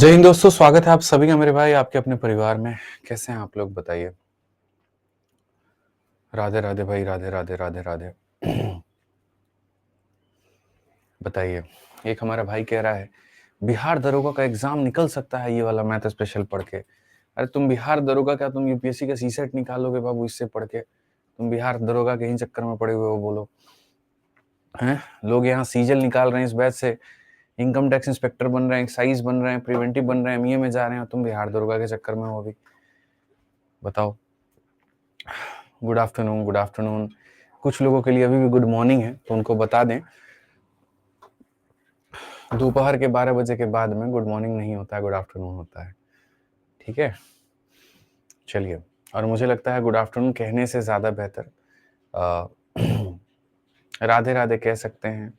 जय हिंद दोस्तों, स्वागत है आप सभी का मेरे भाई आपके अपने परिवार में। कैसे हैं आप लोग बताइए। राधे राधे भाई, राधे राधे राधे राधे। बताइए। एक हमारा भाई कह रहा है बिहार दरोगा का एग्जाम निकल सकता है ये वाला मैथ स्पेशल पढ़ के। अरे तुम बिहार दरोगा क्या, तुम यूपीएससी का सीसेट निकालोगे बाबू इससे पढ़ के? तुम बिहार दरोगा के ही चक्कर में पड़े हुए हो बोलो हैं। लोग यहाँ सीजल निकाल रहे हैं इस बैच से, इनकम टैक्स इंस्पेक्टर बन रहे हैं, एक्साइज बन रहे हैं, प्रिवेंटिव बन रहे हैं, एमईए में जा रहे हैं, तुम बिहार दरोगा के चक्कर में हो अभी। बताओ। Good afternoon, good afternoon. कुछ लोगों के लिए अभी भी गुड मॉर्निंग है, तो उनको बता दें दोपहर के 12 बजे के बाद में गुड मॉर्निंग नहीं होता है, गुड आफ्टरनून होता है। ठीक है, चलिए। और मुझे लगता है गुड आफ्टरनून कहने से ज़्यादा बेहतर राधे राधे कह सकते हैं।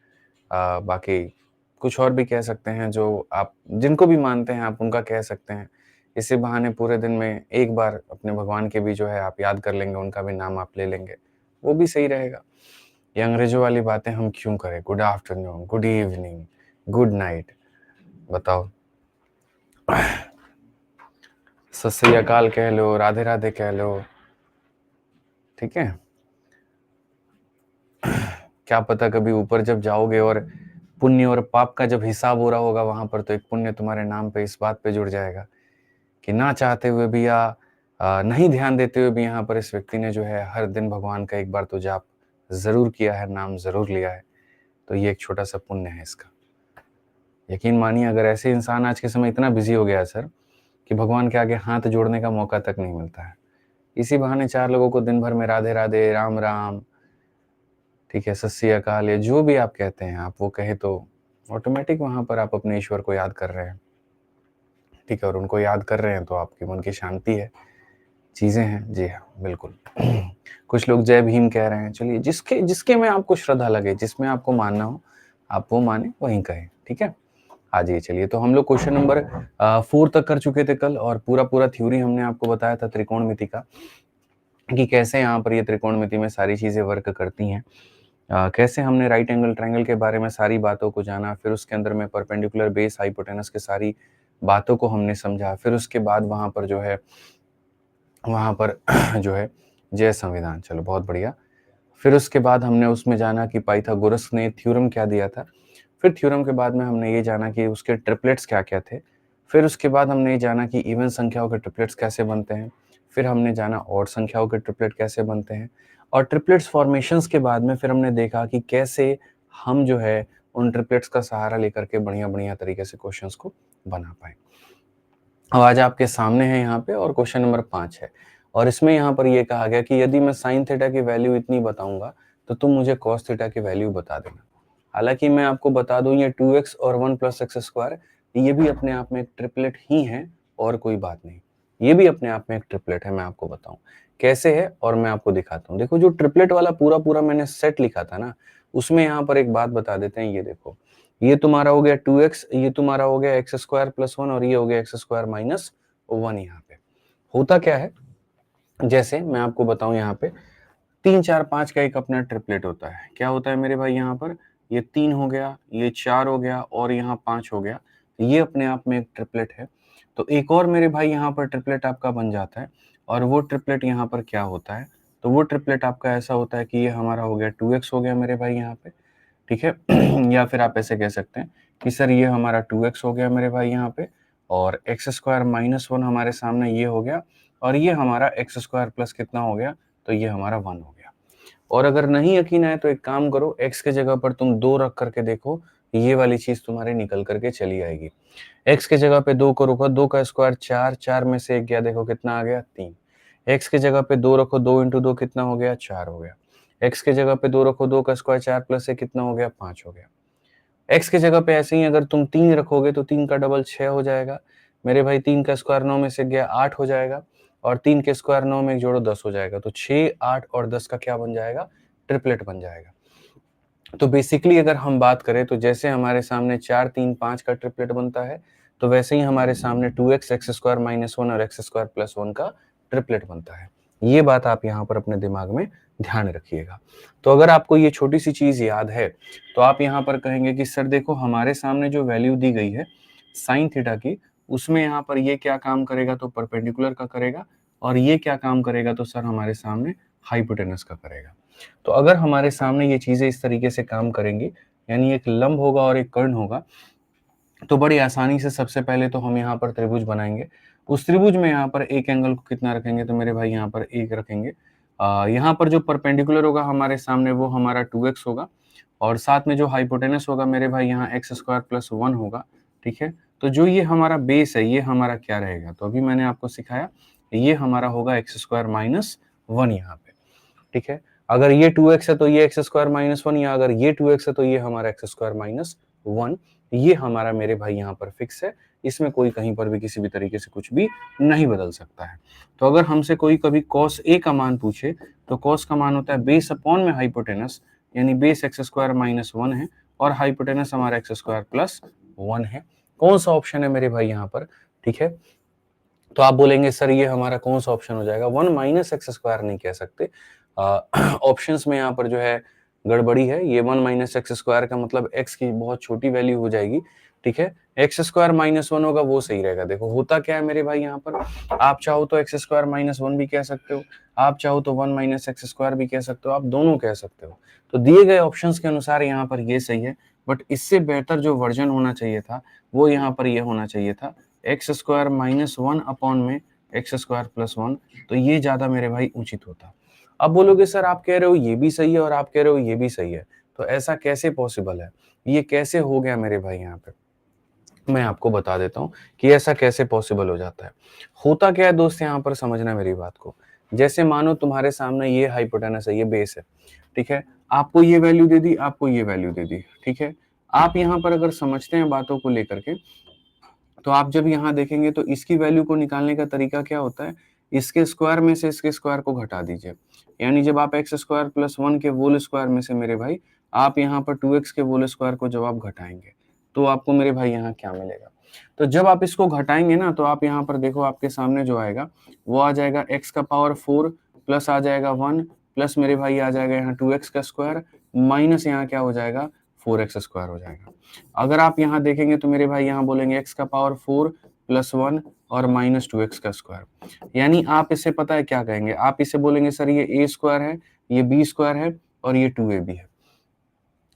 बाकी कुछ और भी कह सकते हैं, जो आप जिनको भी मानते हैं आप उनका कह सकते हैं। इसी बहाने पूरे दिन में एक बार अपने भगवान के भी जो है आप याद कर लेंगे, उनका भी नाम आप ले लेंगे, वो भी सही रहेगा। ये अंग्रेजों वाली बातें हम क्यों करें? Good afternoon, good evening, good night. बताओ। सत श्री अकाल कह लो, राधे राधे कह लो, ठीक है। क्या पता कभी ऊपर जब जाओगे और पुण्य और पाप का जब हिसाब हो रहा होगा वहां पर, तो एक पुण्य तुम्हारे नाम पे इस बात पे जुड़ जाएगा कि ना चाहते हुए भी या नहीं ध्यान देते हुए भी यहाँ पर इस व्यक्ति ने जो है हर दिन भगवान का एक बार तो जाप जरूर किया है, नाम जरूर लिया है। तो ये एक छोटा सा पुण्य है इसका। यकीन मानिए, अगर ऐसे इंसान आज के समय इतना बिजी हो गया है सर कि भगवान के आगे हाथ जोड़ने का मौका तक नहीं मिलता है। इसी बहाने चार लोगों को दिन भर में राधे राधे, राम राम, ठीक है, सत श्री अकाल, या जो भी आप कहते हैं आप वो कहे तो ऑटोमेटिक वहां पर आप अपने ईश्वर को याद कर रहे हैं। ठीक है, और उनको याद कर रहे हैं तो आपकी मन की शांति है, चीजें हैं। जी हाँ, बिल्कुल। कुछ लोग जय भीम कह रहे हैं। चलिए, जिसके जिसके में आपको श्रद्धा लगे, जिसमें आपको मानना हो आप वो माने, वहीं कहें। ठीक है, आ जाइए। चलिए, तो हम लोग क्वेश्चन नंबर 4 तक कर चुके थे कल, और पूरा पूरा थ्योरी हमने आपको बताया था त्रिकोणमिति का, कि कैसे यहाँ पर ये त्रिकोणमिति में सारी चीजें वर्क करती हैं। कैसे हमने राइट एंगल ट्रायंगल के बारे में सारी बातों को जाना, फिर उसके अंदर में परपेंडिकुलर बेस हाइपोटेनस के सारी बातों को हमने समझा, फिर उसके बाद वहां पर जो है जो है जय संविधान। चलो, बहुत बढ़िया। फिर उसके बाद हमने उसमें जाना कि पाइथागोरस ने थ्योरम क्या दिया था। फिर थ्योरम के बाद में हमने ये जाना कि उसके ट्रिपलेट्स क्या क्या थे। फिर उसके बाद हमने ये जाना कि इवन संख्याओं के ट्रिपलेट्स कैसे बनते हैं। फिर हमने जाना ऑड संख्याओं के ट्रिपलेट कैसे बनते हैं। और ट्रिपलेट्स फॉर्मेशंस के बाद में फिर हमने देखा कि कैसे हम जो है उन ट्रिपलेट्स का सहारा लेकर के बढ़िया बढ़िया तरीके से क्वेश्चंस को बना पाए। अब आज आपके सामने है यहाँ पे, और क्वेश्चन नंबर 5 है। और इसमें यहाँ पर ये कहा गया कि यदि मैं साइन थीटा की वैल्यू इतनी बताऊंगा तो तुम मुझे कॉस थीटा की वैल्यू बता देना। हालांकि मैं आपको बता दूं, ये 2x और 1 + x² ये भी अपने आप में एक ट्रिपलेट ही है, और कोई बात नहीं। ये भी अपने आप में एक ट्रिपलेट है। मैं आपको बताऊं कैसे है, और मैं आपको दिखाता हूँ। देखो, जो ट्रिपलेट वाला पूरा पूरा मैंने सेट लिखा था ना, उसमें यहाँ पर एक बात बता देते हैं। ये देखो, ये तुम्हारा हो गया 2x, ये तुम्हारा हो गया x² + 1, और ये हो गया x² - 1। यहाँ पे होता क्या है, जैसे मैं आपको बताऊं, यहाँ पे 3 4 5 का एक अपना ट्रिपलेट होता है। क्या होता है मेरे भाई? यहाँ पर ये 3 हो गया, ये 4 हो गया, और यहाँ 5 हो गया। ये अपने आप में एक ट्रिपलेट है। तो एक और मेरे भाई यहाँ पर ट्रिपलेट आपका बन जाता है, और वो ट्रिपलेट यहाँ पर क्या होता है? तो वो ट्रिपलेट आपका ऐसा होता है कि ये हमारा हो गया 2x हो गया मेरे भाई यहाँ पे, ठीक है। या फिर आप ऐसे कह सकते हैं कि सर ये हमारा 2x हो गया मेरे भाई यहाँ पे, और x² - 1 हमारे सामने ये हो गया, और ये हमारा x² प्लस कितना हो गया? तो ये हमारा 1 हो गया। और अगर नहीं यकीन आए तो एक काम करो, x के जगह पर तुम 2 रख करके देखो, ये वाली चीज तुम्हारी निकल करके चली आएगी। x के जगह पे 2 को रखो, 2 का स्क्वायर 4, 4 में से 1 गया, देखो कितना आ गया? 3। x के जगह पे 2 रखो, 2 × 2 कितना हो गया? 4 हो गया। x के जगह पे 2 रखो, 2 का स्क्वायर 4 + 1 कितना हो गया? 5 हो गया। x के जगह पे ऐसे ही अगर तुम 3 रखोगे तो 3 का डबल 6 हो जाएगा मेरे भाई। 3 का स्क्वायर 9 में से गया 8 हो जाएगा, और 3 के स्क्वायर 9 में एक जोड़ो 10 हो जाएगा। तो 6, 8 और 10 का क्या बन जाएगा? ट्रिपलेट बन जाएगा। तो बेसिकली अगर हम बात करें तो जैसे हमारे सामने 4 3 5 का ट्रिपलेट बनता है, तो वैसे ही हमारे सामने 2x x² - 1 और x² + 1 का ट्रिपलेट बनता है। ये बात आप यहाँ पर अपने दिमाग में ध्यान रखिएगा। तो अगर आपको ये छोटी सी चीज याद है तो आप यहाँ पर कहेंगे कि सर देखो, हमारे सामने जो वैल्यू दी गई है साइन थीटा की, उसमें यहाँ पर ये क्या काम करेगा, तो परपेंडिकुलर का करेगा, और ये क्या काम करेगा, तो सर हमारे सामने हाइपोटेनस का करेगा। तो अगर हमारे सामने ये चीजें इस तरीके से काम करेंगी, यानी एक लंब होगा और एक कर्ण होगा, तो बड़ी आसानी से सबसे पहले तो हम यहाँ पर त्रिभुज बनाएंगे। उस त्रिभुज में यहाँ पर एक एंगल को कितना रखेंगे, तो मेरे भाई यहाँ पर एक रखेंगे। यहाँ पर जो परपेंडिकुलर होगा हमारे सामने वो हमारा 2x होगा, और साथ में जो हाइपोटेनस होगा मेरे भाई यहाँ x² + 1 होगा। ठीक है, तो जो ये हमारा बेस है ये हमारा क्या रहेगा, तो अभी मैंने आपको सिखाया, ये हमारा होगा x² - 1 यहाँ पे। ठीक है, अगर ये 2x है तो ये x² - 1, या अगर ये 2x है तो ये हमारा x² - 1, ये हमारा मेरे भाई यहाँ पर फिक्स है। इसमें कोई कहीं पर भी किसी भी तरीके से कुछ भी नहीं बदल सकता है। तो अगर हमसे कोई कभी cos a का मान पूछे, तो cos का मान होता है बेस अपॉन में हाइपोटेनस, यानी बेस x² - 1 है और हाइपोटेनस हमारा x² + 1 है। कौन सा ऑप्शन है मेरे भाई यहाँ पर? ठीक है, तो आप बोलेंगे सर ये हमारा कौन सा ऑप्शन हो जाएगा? 1 - x² नहीं कह सकते। ऑप्शंस में यहाँ पर जो है गड़बड़ी है। ये 1 - x² का मतलब x की बहुत छोटी वैल्यू हो जाएगी। ठीक है, x² - 1 होगा वो सही रहेगा। देखो होता क्या है मेरे भाई यहाँ पर, आप चाहो तो x² - 1 भी कह सकते हो, आप चाहो तो 1 - x² भी कह सकते हो, आप दोनों कह सकते हो। तो दिए गए ऑप्शंस के अनुसार यहाँ पर ये सही है, बट इससे बेहतर जो वर्जन होना चाहिए था वो यहाँ पर ये होना चाहिए था x² - 1 अपॉन में x² + 1, तो ये ज्यादा मेरे भाई उचित होता। अब बोलोगे सर आप कह रहे हो ये भी सही है और आप कह रहे हो ये भी सही है, तो ऐसा कैसे पॉसिबल है, ये कैसे हो गया मेरे भाई? यहाँ पे मैं आपको बता देता हूँ कि ऐसा कैसे पॉसिबल हो जाता है। होता क्या है दोस्त, यहाँ पर समझना मेरी बात को। जैसे मानो तुम्हारे सामने ये हाइपोटेनस है, ये बेस है। ठीक है, आपको ये वैल्यू दे दी, आपको ये वैल्यू दे दी। ठीक है, आप यहाँ पर अगर समझते हैं बातों को लेकर के, तो आप जब यहाँ देखेंगे तो इसकी वैल्यू को निकालने का तरीका क्या होता है, इसके स्क्वायर में से इसके स्क्वायर को घटा दीजिए। यानी जब आप x² + 1 के होल स्क्वायर में से मेरे भाई आप यहाँ पर 2x के होल स्क्वायर को जब आप घटाएंगे, तो आपको मेरे भाई यहाँ क्या मिलेगा? तो जब आप इसको घटाएंगे ना, तो आप यहाँ पर देखो आपके सामने जो आएगा वो आ जाएगा x⁴ प्लस आ जाएगा 1 प्लस मेरे भाई आ जाएगा यहाँ 2x का स्क्वायर माइनस यहाँ क्या हो जाएगा 4x² हो जाएगा। अगर आप यहाँ देखेंगे तो मेरे भाई यहाँ बोलेंगे x⁴ + 1 और -2x का स्क्वायर, यानी आप इससे पता है क्या कहेंगे, आप इसे बोलेंगे सर ये a² है, ये b² है और ये 2ab है।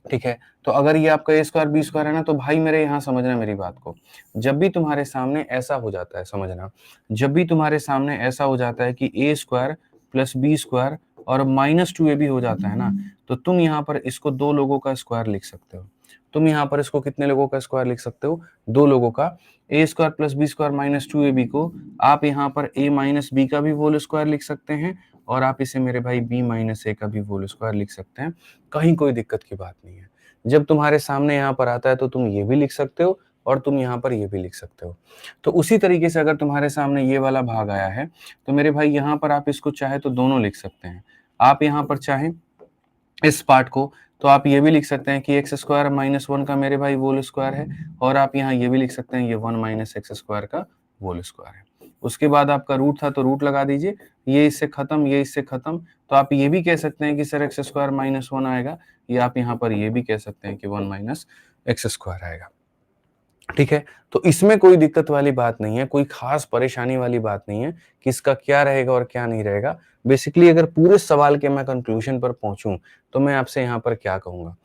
ठीक है, तो अगर ये आपका a² b² है ना, तो भाई मेरे यहाँ समझना मेरी बात को, जब भी तुम्हारे सामने ऐसा हो जाता है, समझना, जब भी तुम्हारे सामने ऐसा हो जाता है कि a² + b² और -2ab हो जाता है ना, तो तुम यहाँ पर इसको दो लोगों का स्क्वायर लिख सकते हो। तुम यहाँ पर इसको कितने लोगों का स्क्वायर लिख सकते हो? दो लोगों का। a² + b² -2ab को आप यहाँ पर a - b का भी होल स्क्वायर लिख सकते हैं, और आप इसे मेरे भाई b - a का भी होल स्क्वायर लिख सकते हैं। कहीं कोई दिक्कत की बात नहीं है। जब तुम्हारे सामने यहाँ पर आता है तो तुम ये भी लिख सकते हो और तुम यहाँ पर ये भी लिख सकते हो। तो उसी तरीके से अगर तुम्हारे सामने ये वाला भाग आया है, तो मेरे भाई यहाँ पर आप इसको चाहे तो दोनों लिख सकते हैं। आप यहाँ पर चाहें इस पार्ट को, तो आप ये भी लिख सकते हैं कि x² - 1 का मेरे भाई होल स्क्वायर है, और आप यहाँ ये भी लिख सकते हैं ये 1 - x² का होल स्क्वायर है। उसके बाद आपका रूट था तो रूट लगा दीजिए, ये इससे खत्म, ये इससे खत्म, तो आप ये भी कह सकते हैं कि सर x² - 1 आएगा, या आप यहाँ पर ये भी कह सकते हैं कि 1 - x² आएगा। ठीक है, तो इसमें कोई दिक्कत वाली बात नहीं है, कोई खास परेशानी वाली बात नहीं है कि इसका क्या रहेगा और क्या नहीं रहेगा। बेसिकली अगर पूरे सवाल के मैं कंक्लूजन पर पहुंचूं, तो मैं आपसे यहाँ पर क्या कहूंगा,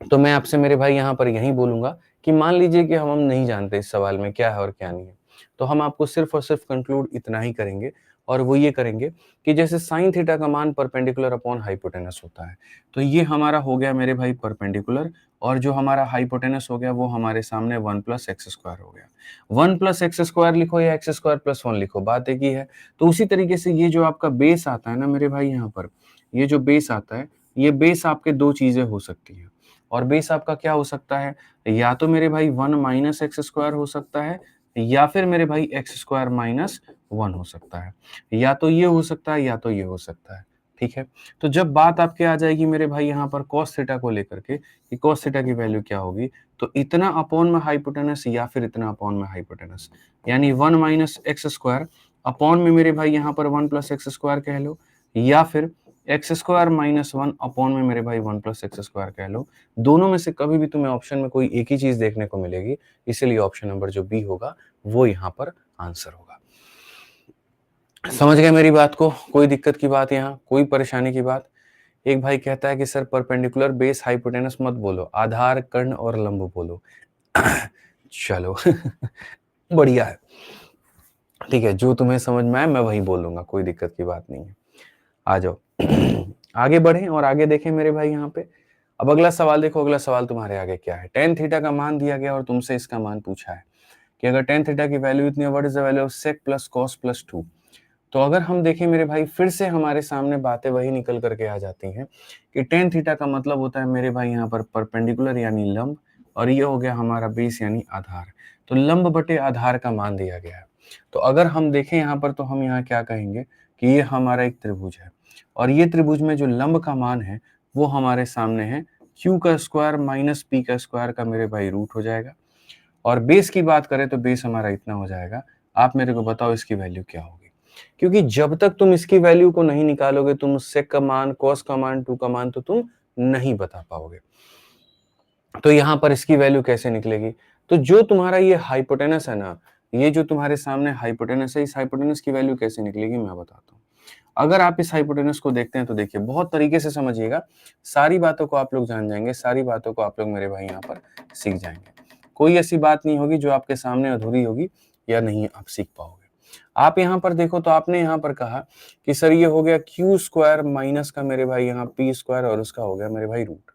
तो मैं आपसे मेरे भाई यहाँ पर यही बोलूंगा कि मान लीजिए कि हम नहीं जानते इस सवाल में क्या है और क्या नहीं है, तो हम आपको सिर्फ और सिर्फ कंक्लूड इतना ही करेंगे, और वो ये करेंगे कि जैसे साइन थीटा का मान परपेंडिकुलर अपॉन हाइपोटेनस होता है, तो ये हमारा हो गया मेरे भाई परपेंडिकुलर, और जो हमारा हाइपोटेनस हो गया वो हमारे सामने 1 + x² हो गया। 1 + x² लिखो या x² + 1 लिखो, बात एक ही है। तो उसी तरीके से ये जो आपका बेस आता है ना मेरे भाई यहाँ पर, ये जो बेस आता है, ये बेस आपके दो चीजें हो सकती हैं, और बेस आपका क्या हो सकता है, या तो मेरे भाई 1 - x² हो सकता है, या फिर मेरे भाई x² - 1 हो सकता है, या तो ये हो सकता है या तो ये हो सकता है। ठीक है, तो जब बात आपके आ जाएगी मेरे भाई यहाँ पर cos थीटा को लेकर के कि cos थीटा की वैल्यू क्या होगी, तो इतना अपॉन में हाइपोटेनस या फिर इतना अपॉन में हाइपोटेनस, यानी 1 - x² अपॉन में मेरे भाई यहाँ पर 1 + x² कह लो, या फिर एक्स स्क्वायर माइनस 1 अपॉन में मेरे भाई 1 प्लस एक्स स्क्वायर कह लो। दोनों में से कभी भी तुम्हें ऑप्शन में कोई एक ही चीज देखने को मिलेगी, इसीलिए ऑप्शन नंबर जो बी होगा वो यहाँ पर आंसर होगा। समझ गए मेरी बात को? कोई दिक्कत की बात, यहाँ कोई परेशानी की बात? एक भाई कहता है कि सर परपेंडिकुलर बेस हाइपोटेनस मत बोलो, आधार कर्ण और लंब बोलो। चलो बढ़िया है, ठीक है, जो तुम्हें समझ में आए मैं वही बोलूंगा, कोई दिक्कत की बात नहीं है। आ जाओ आगे बढ़ें और आगे देखें मेरे भाई यहाँ पे। अब अगला सवाल देखो, अगला सवाल तुम्हारे आगे क्या है। टेन थीटा का मान दिया गया और तुमसे इसका मान पूछा है कि अगर टेन थीटा की वैल्यू इतनी है, what is the value of sec plus cos plus 2। तो अगर हम देखें मेरे भाई, फिर से हमारे सामने बातें वही निकल करके आ जाती हैं कि टेन थीटा का मतलब होता है मेरे भाई यहाँ पर परपेंडिकुलर यानी लंब, और ये हो गया हमारा बेस यानी आधार। तो लंब बटे आधार का मान दिया गया है। तो अगर हम देखें यहाँ पर, तो हम यहाँ क्या कहेंगे कि ये हमारा एक त्रिभुज है, और ये त्रिभुज में जो लंब का मान है वो हमारे सामने है q का स्क्वायर माइनस p का स्क्वायर का मेरे भाई रूट हो जाएगा। और बेस की बात करें तो बेस हमारा इतना हो जाएगा। आप मेरे को बताओ इसकी वैल्यू क्या होगी, क्योंकि जब तक तुम इसकी वैल्यू को नहीं निकालोगे, तुम सेक का मान, कॉस का मान, 2 का मान तो तुम नहीं बता पाओगे। तो यहां पर इसकी वैल्यू कैसे निकलेगी? तो जो तुम्हारा ये हाइपोटेनस है ना, ये जो तुम्हारे सामने हाइपोटेनस है, इस हाइपोटेनस की वैल्यू कैसे निकलेगी मैं बताता हूँ। अगर आप इस हाइपोटेनस को देखते हैं तो देखिए, बहुत तरीके से समझिएगा, सारी बातों को आप लोग जान जाएंगे, सारी बातों को आप लोग मेरे भाई यहाँ पर सीख जाएंगे। कोई ऐसी बात नहीं होगी जो आपके सामने अधूरी होगी या नहीं आप सीख पाओगे। आप यहाँ पर देखो तो आपने यहाँ पर कहा कि सर ये हो गया क्यू स्क्वायर माइनस का मेरे भाई यहाँ पी स्क्वायर, और उसका हो गया मेरे भाई रूट,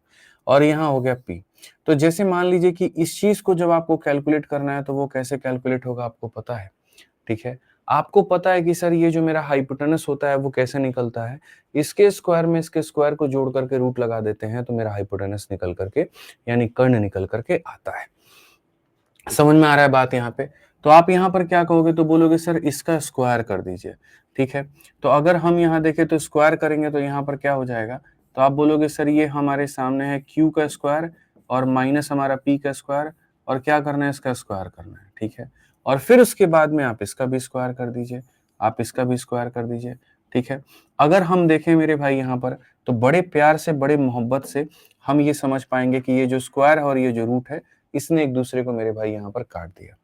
और यहाँ हो गया पी। तो जैसे मान लीजिए कि इस चीज को जब आपको कैलकुलेट करना है तो वो कैसे कैलकुलेट होगा आपको पता है, ठीक है। आपको पता है कि सर ये जो मेरा हाइपोटेनस होता है वो कैसे निकलता है, इसके स्क्वायर में इसके स्क्वायर को जोड़ करके रूट लगा देते हैं तो मेरा हाइपोटेनस निकल करके यानी कर्ण निकल करके आता है। समझ में आ रहा है बात यहाँ पे? तो आप यहाँ पर क्या कहोगे, तो बोलोगे सर इसका स्क्वायर कर दीजिए, ठीक है। तो अगर हम यहाँ देखें तो स्क्वायर करेंगे तो यहाँ पर क्या हो जाएगा, तो आप बोलोगे सर ये हमारे सामने है क्यू का स्क्वायर और माइनस हमारा पी का स्क्वायर, और क्या करना है, इसका स्क्वायर करना है, ठीक है। और फिर उसके बाद में आप इसका भी स्क्वायर कर दीजिए, आप इसका भी स्क्वायर कर दीजिए, ठीक है। अगर हम देखें मेरे भाई यहाँ पर, तो बड़े प्यार से, बड़े मोहब्बत से हम ये समझ पाएंगे कि ये जो स्क्वायर है और ये जो रूट है, इसने एक दूसरे को मेरे भाई यहाँ पर काट दिया।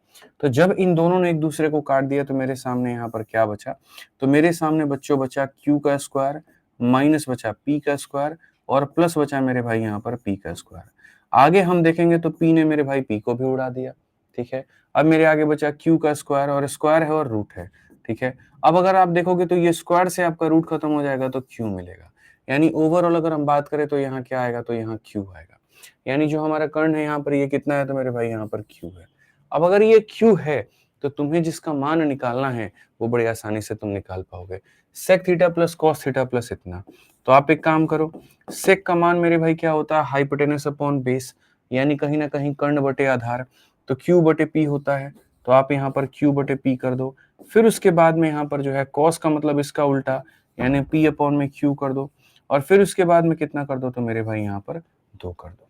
तो जब इन दोनों ने एक दूसरे को काट दिया तो मेरे सामने यहाँ पर क्या बचा, तो मेरे सामने बच्चों बचा क्यू का स्क्वायर माइनस बचा पी का स्क्वायर और प्लस बचा मेरे भाई यहाँ पर पी का स्क्वायर। आगे हम देखेंगे तो पी ने मेरे भाई पी को भी उड़ा दिया, ठीक है। अब मेरे आगे बचा क्यू का स्क्वायर, और स्क्वायर है और रूट है, ठीक है। अब अगर आप देखोगे तो ये स्क्वायर से आपका रूट खत्म हो जाएगा तो क्यू मिलेगा, यानी ओवरऑल अगर हम बात करें तो यहाँ क्या आएगा, तो यहाँ क्यू आएगा। यानी जो हमारा कर्ण है यहाँ पर ये कितना है, तो मेरे भाई यहाँ पर क्यू है। अब अगर ये क्यू है तो तुम्हें जिसका मान निकालना है वो बड़ी आसानी से तुम निकाल पाओगे, sec theta plus cos theta plus इतना। तो आप एक काम करो, सेक का मान मेरे भाई क्या होता है, हाइपोटेनस अपॉन बेस, यानी कहीं ना कहीं कर्ण बटे आधार, तो क्यू बटे पी होता है। तो आप यहाँ पर क्यू बटे पी कर दो। फिर उसके बाद में यहाँ पर जो है कॉस का मतलब इसका उल्टा, यानी पी अपॉन में क्यू कर दो, और फिर उसके बाद में कितना कर दो, तो मेरे भाई यहाँ पर 2 कर दो।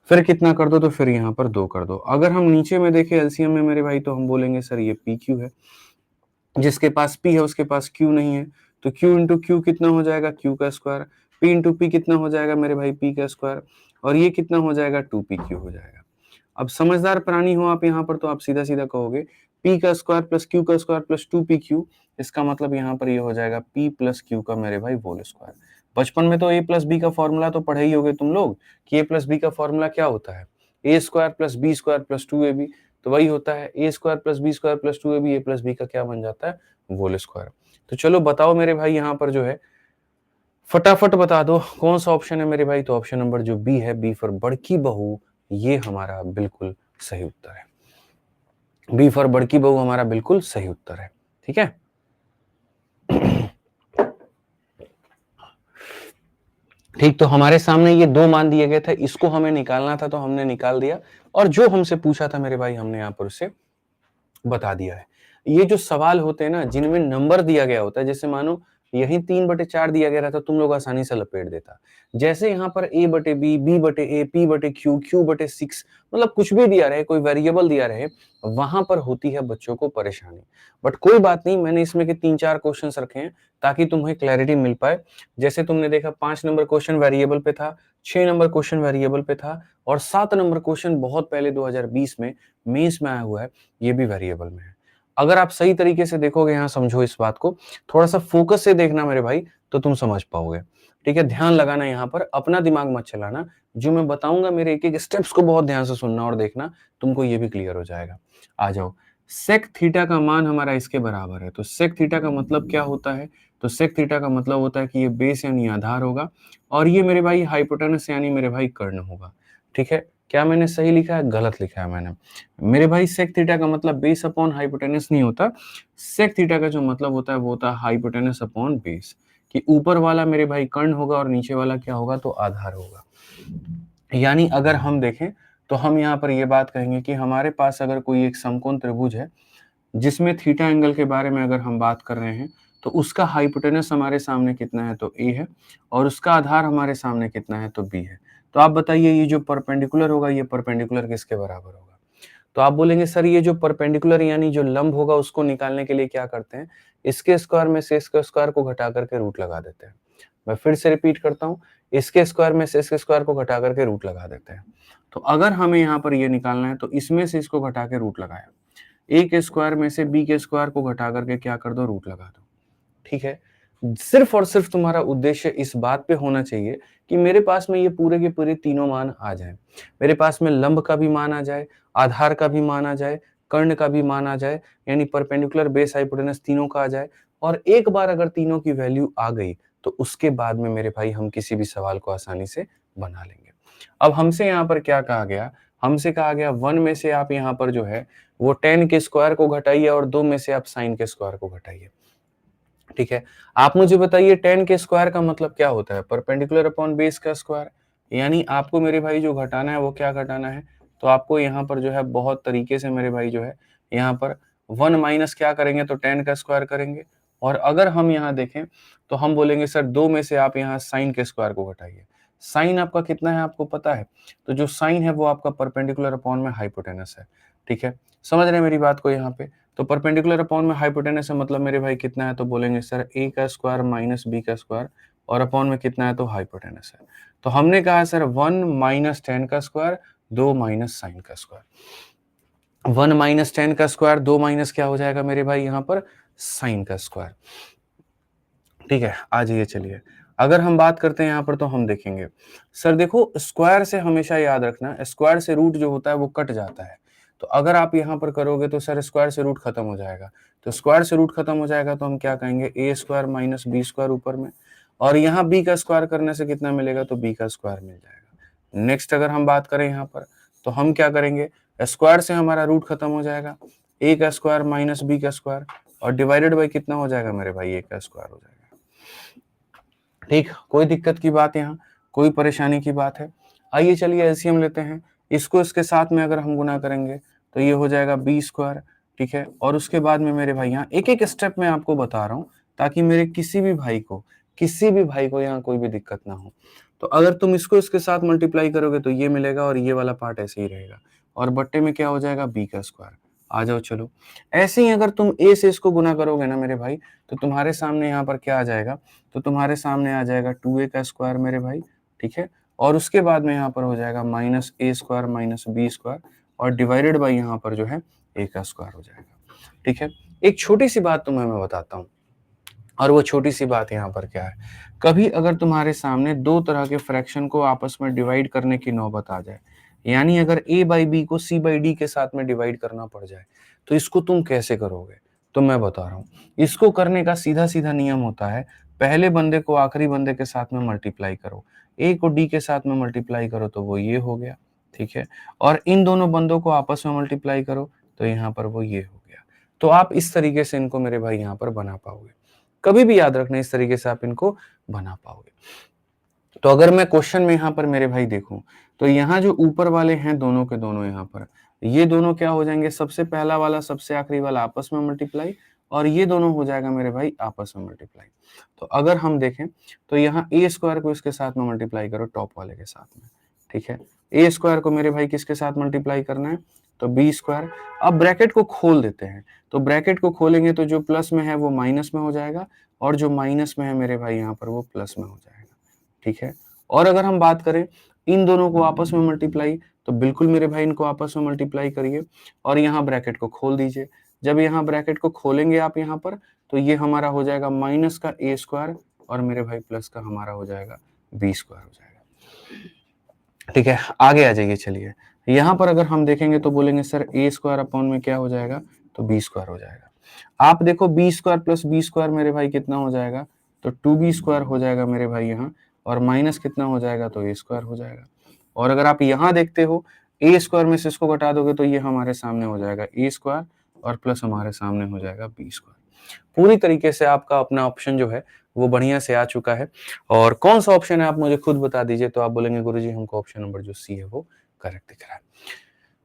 फिर कितना कर दो, तो फिर यहाँ पर 2 कर दो। अगर हम नीचे में देखें एलसीएम में मेरे भाई, तो हम बोलेंगे सर ये पी क्यू है, जिसके पास पी है उसके पास क्यू नहीं है, तो क्यू इंटू क्यू कितना हो जाएगा, क्यू का स्क्वायर, पी इंटू पी कितना हो जाएगा मेरे भाई, पी का स्क्वायर, और ये कितना हो जाएगा, 2p क्यू हो जाएगा। अब समझदार प्राणी हो आप यहाँ पर, तो आप सीधा सीधा कहोगे p का स्क्वायर प्लस q का स्क्वायर प्लस 2pq, इसका मतलब यहाँ पर ये हो जाएगा p प्लस q का मेरे भाई होल स्क्वायर। बचपन में तो a प्लस बी का फॉर्मूला तो पढ़े ही होगे तुम लोग कि a प्लस बी का फॉर्मूला क्या होता है, a square plus B square plus 2ab। तो वही होता है a square plus B square plus 2ab, a plus B का क्या बन जाता है, होल स्क्वायर। तो चलो बताओ मेरे भाई यहाँ पर जो है, फटाफट बता दो कौन सा ऑप्शन है मेरे भाई, तो ऑप्शन नंबर जो बी है, बी फॉर बड़की बहू, ये हमारा बिल्कुल सही उत्तर है। बी फॉर बड़की बहू हमारा बिल्कुल सही उत्तर है, ठीक है। ठीक, तो हमारे सामने ये 2 मान दिए गए थे, इसको हमें निकालना था तो हमने निकाल दिया, और जो हमसे पूछा था मेरे भाई हमने यहाँ पर उसे बता दिया है। ये जो सवाल होते हैं ना जिनमें नंबर दिया गया होता है, जैसे मानो यही 3/4 दिया गया रहता, तुम लोग आसानी से लपेट देता। जैसे यहाँ पर a/b, b/a, p/q, q/6 मतलब कुछ भी दिया रहे, कोई वेरिएबल दिया रहे, वहां पर होती है बच्चों को परेशानी। बट कोई बात नहीं, मैंने इसमें के 3-4 क्वेश्चंस रखे हैं ताकि तुम्हें क्लैरिटी मिल पाए। जैसे तुमने देखा 5 नंबर क्वेश्चन वेरिएबल पे था, 6 नंबर क्वेश्चन वेरिएबल पे था और 7 नंबर क्वेश्चन बहुत पहले 2020 में मेंस में आया हुआ है, ये भी वेरिएबल में है। अगर आप सही तरीके से देखोगे, यहाँ समझो इस बात को, थोड़ा सा फोकस से देखना मेरे भाई, तो तुम समझ पाओगे। ठीक है, ध्यान लगाना यहाँ पर, अपना दिमाग मत चलाना। जो मैं बताऊंगा मेरे एक एक स्टेप्स को बहुत ध्यान से सुनना और देखना, तुमको ये भी क्लियर हो जाएगा। आ जाओ। सेक थीटा का मान हमारा इसके बराबर है, तो सेक थीटा का मतलब क्या होता है? तो सेक थीटा का मतलब होता है कि ये बेस यानी आधार होगा और ये मेरे भाई हाइपोटेनस यानी मेरे भाई कर्ण होगा। ठीक है, क्या मैंने सही लिखा है, गलत लिखा है मैंने? मेरे भाई सेक थीटा का मतलब बेस अपॉन हाइपोटेनस नहीं होता। सेक थीटा का जो मतलब होता है वो होता है हाइपोटेनस अपॉन बेस, कि ऊपर वाला मेरे भाई कर्ण होगा और नीचे वाला क्या होगा, तो आधार होगा। यानी अगर हम देखें तो हम यहाँ पर ये बात कहेंगे कि हमारे पास अगर कोई एक समकोण त्रिभुज है जिसमें थीटा एंगल के बारे में अगर हम बात कर रहे हैं, तो उसका हाइपोटेनस हमारे सामने कितना है, तो ए है, और उसका आधार हमारे सामने कितना है, तो बी है। तो आप बताइए ये जो परपेंडिकुलर होगा, ये परपेंडिकुलर किसके बराबर होगा? तो आप बोलेंगे सर ये जो परपेंडिकुलर यानी जो लंब होगा उसको निकालने के लिए क्या करते हैं, इसके स्क्वायर में से इसके स्क्वायर को घटा करके रूट लगा देते हैं। मैं फिर से रिपीट करता हूँ, इसके स्क्वायर में से इसके स्क्वायर को घटा करके रूट लगा देते हैं। तो अगर हमें यहाँ पर ये निकालना है तो इसमें से इसको घटा के रूट लगाया, ए के स्क्वायर में से बी के स्क्वायर को घटा करके क्या कर दो, रूट लगा दो। ठीक है, सिर्फ और सिर्फ तुम्हारा उद्देश्य इस बात पे होना चाहिए कि मेरे पास में ये पूरे के पूरे तीनों मान आ जाए। मेरे पास में लंब का भी मान आ जाए, आधार का भी मान आ जाए, कर्ण का भी मान आ जाए, यानी परपेंडिकुलर बेस हाइपोटेनस तीनों का आ जाए। और एक बार अगर तीनों की वैल्यू आ गई तो उसके बाद में मेरे भाई हम किसी भी सवाल को आसानी से बना लेंगे। अब हमसे यहाँ पर क्या कहा गया, हमसे कहा गया 1 में से आप यहाँ पर जो है वो tan के स्क्वायर को घटाइए और 2 में से आप sin के स्क्वायर को घटाइए। ठीक है, आप मुझे बताइए tan के स्क्वायर का मतलब क्या होता है, परपेंडिकुलर अपॉन बेस का स्क्वायर। यानी आपको मेरे भाई जो घटाना है वो क्या घटाना है, तो आपको यहाँ पर जो है बहुत तरीके से मेरे भाई जो है यहाँ पर 1 माइनस क्या करेंगे, तो tan का स्क्वायर करेंगे। और अगर हम यहाँ देखें तो हम बोलेंगे सर 2 में से आप यहाँ sin के स्क्वायर को घटाइए। साइन आपका कितना है आपको पता है, तो जो साइन है वो आपका परपेंडिकुलर अपॉन में हाइपोटेनस है। ठीक है, समझ रहे हैं मेरी बात को यहाँ पे? तो परपेंडिकुलर अपॉन में हाइपोटेनस है मतलब मेरे भाई कितना है, तो बोलेंगे सर a का स्क्वायर माइनस बी का स्क्वायर और अपॉन में कितना है, तो हाइपोटेनस है। तो हमने कहा सर 1 माइनस tan का स्क्वायर, 2 माइनस साइन का स्क्वायर। 1 माइनस tan का स्क्वायर, 2 माइनस क्या हो जाएगा मेरे भाई यहाँ पर, साइन का स्क्वायर। ठीक है, आ जाइए चलिए। अगर हम बात करते हैं यहाँ पर तो हम देखेंगे सर देखो स्क्वायर से हमेशा याद रखना, स्क्वायर से रूट जो होता है वो कट जाता है। तो अगर आप यहाँ पर करोगे तो सर स्क्वायर से रूट खत्म हो जाएगा, तो स्क्वायर से रूट खत्म हो जाएगा तो हम क्या कहेंगे, ए स्क्वायर माइनस बी स्क्वायर ऊपर में, और यहाँ बी का स्क्वायर करने से कितना मिलेगा, तो बी का स्क्वायर मिल जाएगा। नेक्स्ट अगर हम बात करें यहाँ पर तो हम क्या करेंगे, स्क्वायर से हमारा रूट खत्म हो जाएगा, ए का स्क्वायर माइनस बी का स्क्वायर और डिवाइडेड बाई कितना हो जाएगा मेरे भाई, ए का स्क्वायर हो जाएगा। ठीक, कोई दिक्कत की बात यहाँ, कोई परेशानी की बात है? आइए चलिए एलसीएम लेते हैं, इसको इसके साथ में अगर हम गुना करेंगे तो ये हो जाएगा बी स्क्वायर। ठीक है, और उसके बाद में मेरे भाई यहाँ एक एक स्टेप में आपको बता रहा हूँ ताकि मेरे किसी भी भाई को यहाँ कोई भी दिक्कत ना हो। तो अगर तुम इसको इसके साथ मल्टीप्लाई करोगे तो ये मिलेगा और ये वाला पार्ट ऐसे ही रहेगा और बट्टे में क्या हो जाएगा, बी का स्क्वायर। आ जाओ चलो, ऐसे ही अगर तुम ए से इसको गुना करोगे ना मेरे भाई तो तुम्हारे सामने यहाँ पर क्या आ जाएगा, तो तुम्हारे सामने आ जाएगा 2a का स्क्वायर मेरे भाई। ठीक है, और उसके बाद में यहाँ पर हो जाएगा माइनस ए स्क्वायर माइनस बी स्क्वायर और डिवाइडेड बाई यहाँ पर जो है a का स्क्वायर हो जाएगा। ठीक है, एक छोटी सी बात तुम्हें मैं बताता हूँ, और वो छोटी सी बात यहाँ पर क्या है, कभी अगर तुम्हारे सामने दो तरह के फ्रैक्शन को आपस में डिवाइड करने की नौबत आ जाए, यानी अगर a बाई बी को c बाई डी के साथ में डिवाइड करना पड़ जाए, तो इसको तुम कैसे करोगे? तो मैं बता रहा हूँ, इसको करने का सीधा सीधा नियम होता है, पहले बंदे को आखिरी बंदे के साथ में मल्टीप्लाई करो, a को d के साथ में मल्टीप्लाई करो तो वो ये हो गया। ठीक है, और इन दोनों बंदों को आपस में मल्टीप्लाई करो तो यहाँ पर वो ये हो गया। तो आप इस तरीके से इनको मेरे भाई यहाँ पर बना पाओगे, कभी भी याद रखना इस तरीके से आप इनको बना पाओगे। तो अगर मैं क्वेश्चन में यहाँ पर मेरे भाई देखूं तो यहाँ जो ऊपर वाले हैं दोनों के दोनों यहाँ पर ये दोनों क्या हो जाएंगे, सबसे पहला वाला सबसे आखिरी वाला आपस में मल्टीप्लाई और ये दोनों हो जाएगा मेरे भाई आपस में मल्टीप्लाई। तो अगर हम देखें तो यहाँ ए स्क्वायर को इसके साथ में मल्टीप्लाई करो टॉप वाले के साथ में, ठीक है। ए स्क्वायर को मेरे भाई किसके साथ मल्टीप्लाई करना है, तो बी स्क्वायर। अब ब्रैकेट को खोल देते हैं, तो ब्रैकेट को खोलेंगे तो जो प्लस में है वो माइनस में हो जाएगा, और जो माइनस में है मेरे भाई यहाँ पर वो प्लस में हो जाएगा, ठीक है। और अगर हम बात करें इन दोनों को आपस में मल्टीप्लाई, तो बिल्कुल मेरे भाई इनको आपस में मल्टीप्लाई करिए और यहाँ ब्रैकेट को खोल दीजिए। जब यहाँ ब्रैकेट को खोलेंगे आप यहाँ पर, तो ये हमारा हो जाएगा माइनस का ए स्क्वायर और मेरे भाई प्लस का हमारा हो जाएगा बी स्क्वायर हो जाएगा, ठीक है। आगे आ जाइए, चलिए यहाँ पर अगर हम देखेंगे तो बोलेंगे सर ए स्क्वायर अपॉन में क्या हो जाएगा, तो बी स्क्वायर हो जाएगा। आप देखो B square plus B square मेरे भाई कितना हो जाएगा, तो 2b स्क्वायर हो जाएगा मेरे भाई यहाँ, और माइनस कितना हो जाएगा, तो ए स्क्वायर हो जाएगा। और अगर आप यहाँ देखते हो ए स्क्वायर में से इसको घटा दोगे तो ये हमारे सामने हो जाएगा ए स्क्वायर और प्लस हमारे सामने हो जाएगा बी स्क्वायर। पूरी तरीके से आपका अपना ऑप्शन जो है वो बढ़िया से आ चुका है। और कौन सा ऑप्शन है आप मुझे खुद बता दीजिए, तो आप बोलेंगे गुरुजी हमको ऑप्शन नंबर जो सी है वो करेक्ट दिख रहा है।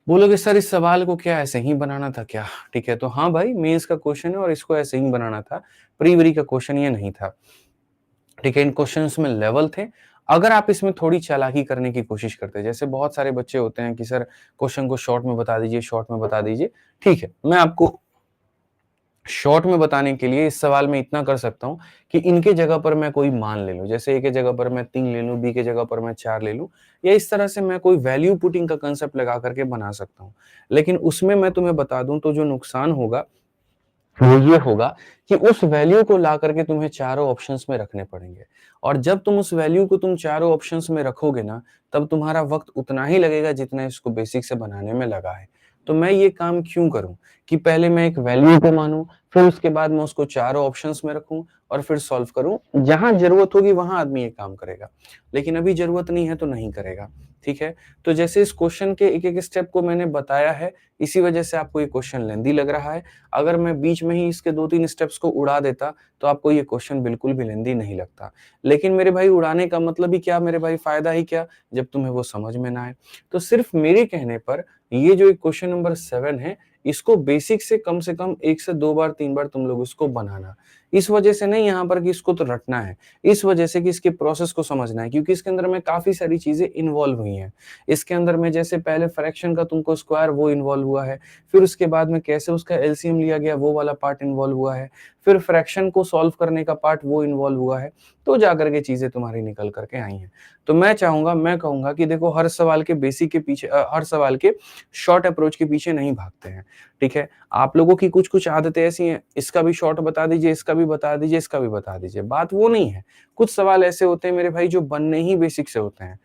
बोलोगे सर इस सवाल को क्या ऐसे ही बनाना था क्या, ठीक है। तो हाँ भाई, मेंस का क्वेश्चन है और इसको ऐसे ही बनाना था, प्री वरी का क्वेश्चन ये नहीं था, ठीक है। इन क्वेश्चंस में लेवल थे। अगर आप इसमें थोड़ी चालाकी करने की कोशिश करते हैं, जैसे बहुत सारे बच्चे होते हैं कि सर क्वेश्चन को शॉर्ट में बता दीजिए, शॉर्ट में बता दीजिए, ठीक है। मैं आपको शॉर्ट में बताने के लिए इस सवाल में इतना कर सकता हूं कि इनके जगह पर मैं कोई मान ले लूं, जैसे ए के जगह पर मैं 3 ले लूं, बी के जगह पर मैं 4 ले लूं, या इस तरह से मैं कोई वैल्यू पुटिंग का कंसेप्ट लगा करके बना सकता हूं। लेकिन उसमें मैं तुम्हें बता दूं तो जो नुकसान होगा वो ये होगा कि उस वैल्यू को ला करके तुम्हें चारों ऑप्शंस में रखने पड़ेंगे, और जब तुम उस वैल्यू को तुम चारों ऑप्शंस में रखोगे ना, तब तुम्हारा वक्त उतना ही लगेगा जितना इसको बेसिक से बनाने में लगा है। तो मैं ये काम क्यों करूं कि पहले मैं एक वैल्यू को मानूं, फिर उसके बाद मैं उसको चारों ऑप्शंस में रखूं और फिर सॉल्व करूं। जहां जरूरत होगी वहां आदमी ये काम करेगा, लेकिन अभी जरूरत नहीं है तो नहीं करेगा, ठीक है। तो जैसे इस क्वेश्चन के एक एक स्टेप को मैंने बताया है, इसी वजह से आपको ये क्वेश्चन लेंदी लग रहा है। अगर मैं बीच में ही इसके 2-3 स्टेप्स को उड़ा देता तो आपको ये क्वेश्चन बिल्कुल भी लेंदी नहीं लगता। लेकिन मेरे भाई उड़ाने का मतलब ही क्या मेरे भाई, फायदा ही क्या जब तुम्हें वो समझ में ना आए। तो सिर्फ मेरे कहने पर ये जो क्वेश्चन नंबर 7 है, इसको बेसिक से कम 1 से 2 बार 3 बार तुम लोग इसको बनाना। इस वजह से नहीं यहाँ पर कि इसको तो रटना है, इस वजह से कि इसके प्रोसेस को समझना है, क्योंकि इसके अंदर में काफी सारी चीजें इन्वॉल्व हुई हैं। इसके अंदर में जैसे पहले फ्रैक्शन का तुमको स्क्वायर वो इन्वॉल्व हुआ है, फिर उसके बाद में कैसे उसका एलसीएम लिया गया वो वाला पार्ट इन्वॉल्व हुआ है, फिर फ्रैक्शन को सॉल्व करने का पार्ट वो इन्वॉल्व हुआ है, तो जाकर के चीजें तुम्हारी निकल करके आई हैं। तो मैं कहूंगा कि देखो हर सवाल के बेसिक के पीछे हर सवाल के शॉर्ट अप्रोच के पीछे नहीं भागते हैं, ठीक है। आप लोगों की कुछ कुछ आदतें ऐसी हैं, इसका भी शॉर्ट बता दीजिए, इसका भी बता दीजिए, इसका भी बता दीजिए, बात वो नहीं है। कुछ सवाल ऐसे होते हैं मेरे भाई जो बनने ही बेसिक से होते हैं।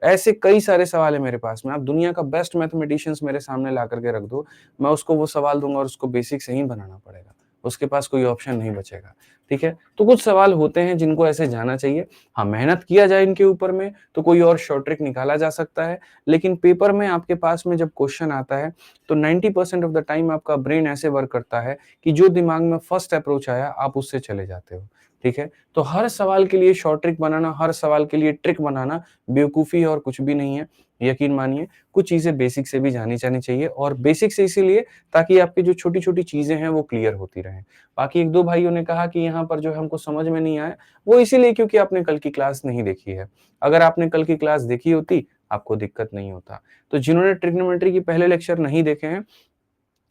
ऐसे कई सारे सवाल है मेरे पास में, आप दुनिया का बेस्ट मैथमेटिशियंस मेरे सामने ला करके रख दो, मैं उसको वो सवाल दूंगा और उसको बेसिक से ही बनाना पड़ेगा, उसके पास कोई ऑप्शन नहीं बचेगा, ठीक है। तो कुछ सवाल होते हैं जिनको ऐसे जाना चाहिए। हाँ, मेहनत किया जाए इनके ऊपर में तो कोई और शॉर्ट ट्रिक निकाला जा सकता है, लेकिन पेपर में आपके पास में जब क्वेश्चन आता है तो 90% ऑफ द टाइम आपका ब्रेन ऐसे वर्क करता है कि जो दिमाग में फर्स्ट अप्रोच आया आप उससे चले जाते हो, ठीक है। तो हर सवाल के लिए शॉर्ट ट्रिक बनाना, हर सवाल के लिए ट्रिक बनाना बेवकूफ़ी है और कुछ भी नहीं है। यकीन मानिए कुछ चीज़ें बेसिक से भी जानी चाहिए, और बेसिक से इसीलिए ताकि आपकी जो छोटी-छोटी चीज़ें हैं वो क्लियर होती रहें। बाकी 1-2 भाइयों ने कहा कि यहाँ पर जो हमको समझ में नहीं आया, वो इसीलिए क्योंकि आपने कल की क्लास नहीं देखी है। अगर आपने कल की क्लास देखी होती, आपको दिक्कत नहीं होता। तो जिन्होंने ट्रिग्नोमेट्री के पहले लेक्चर नहीं देखे हैं,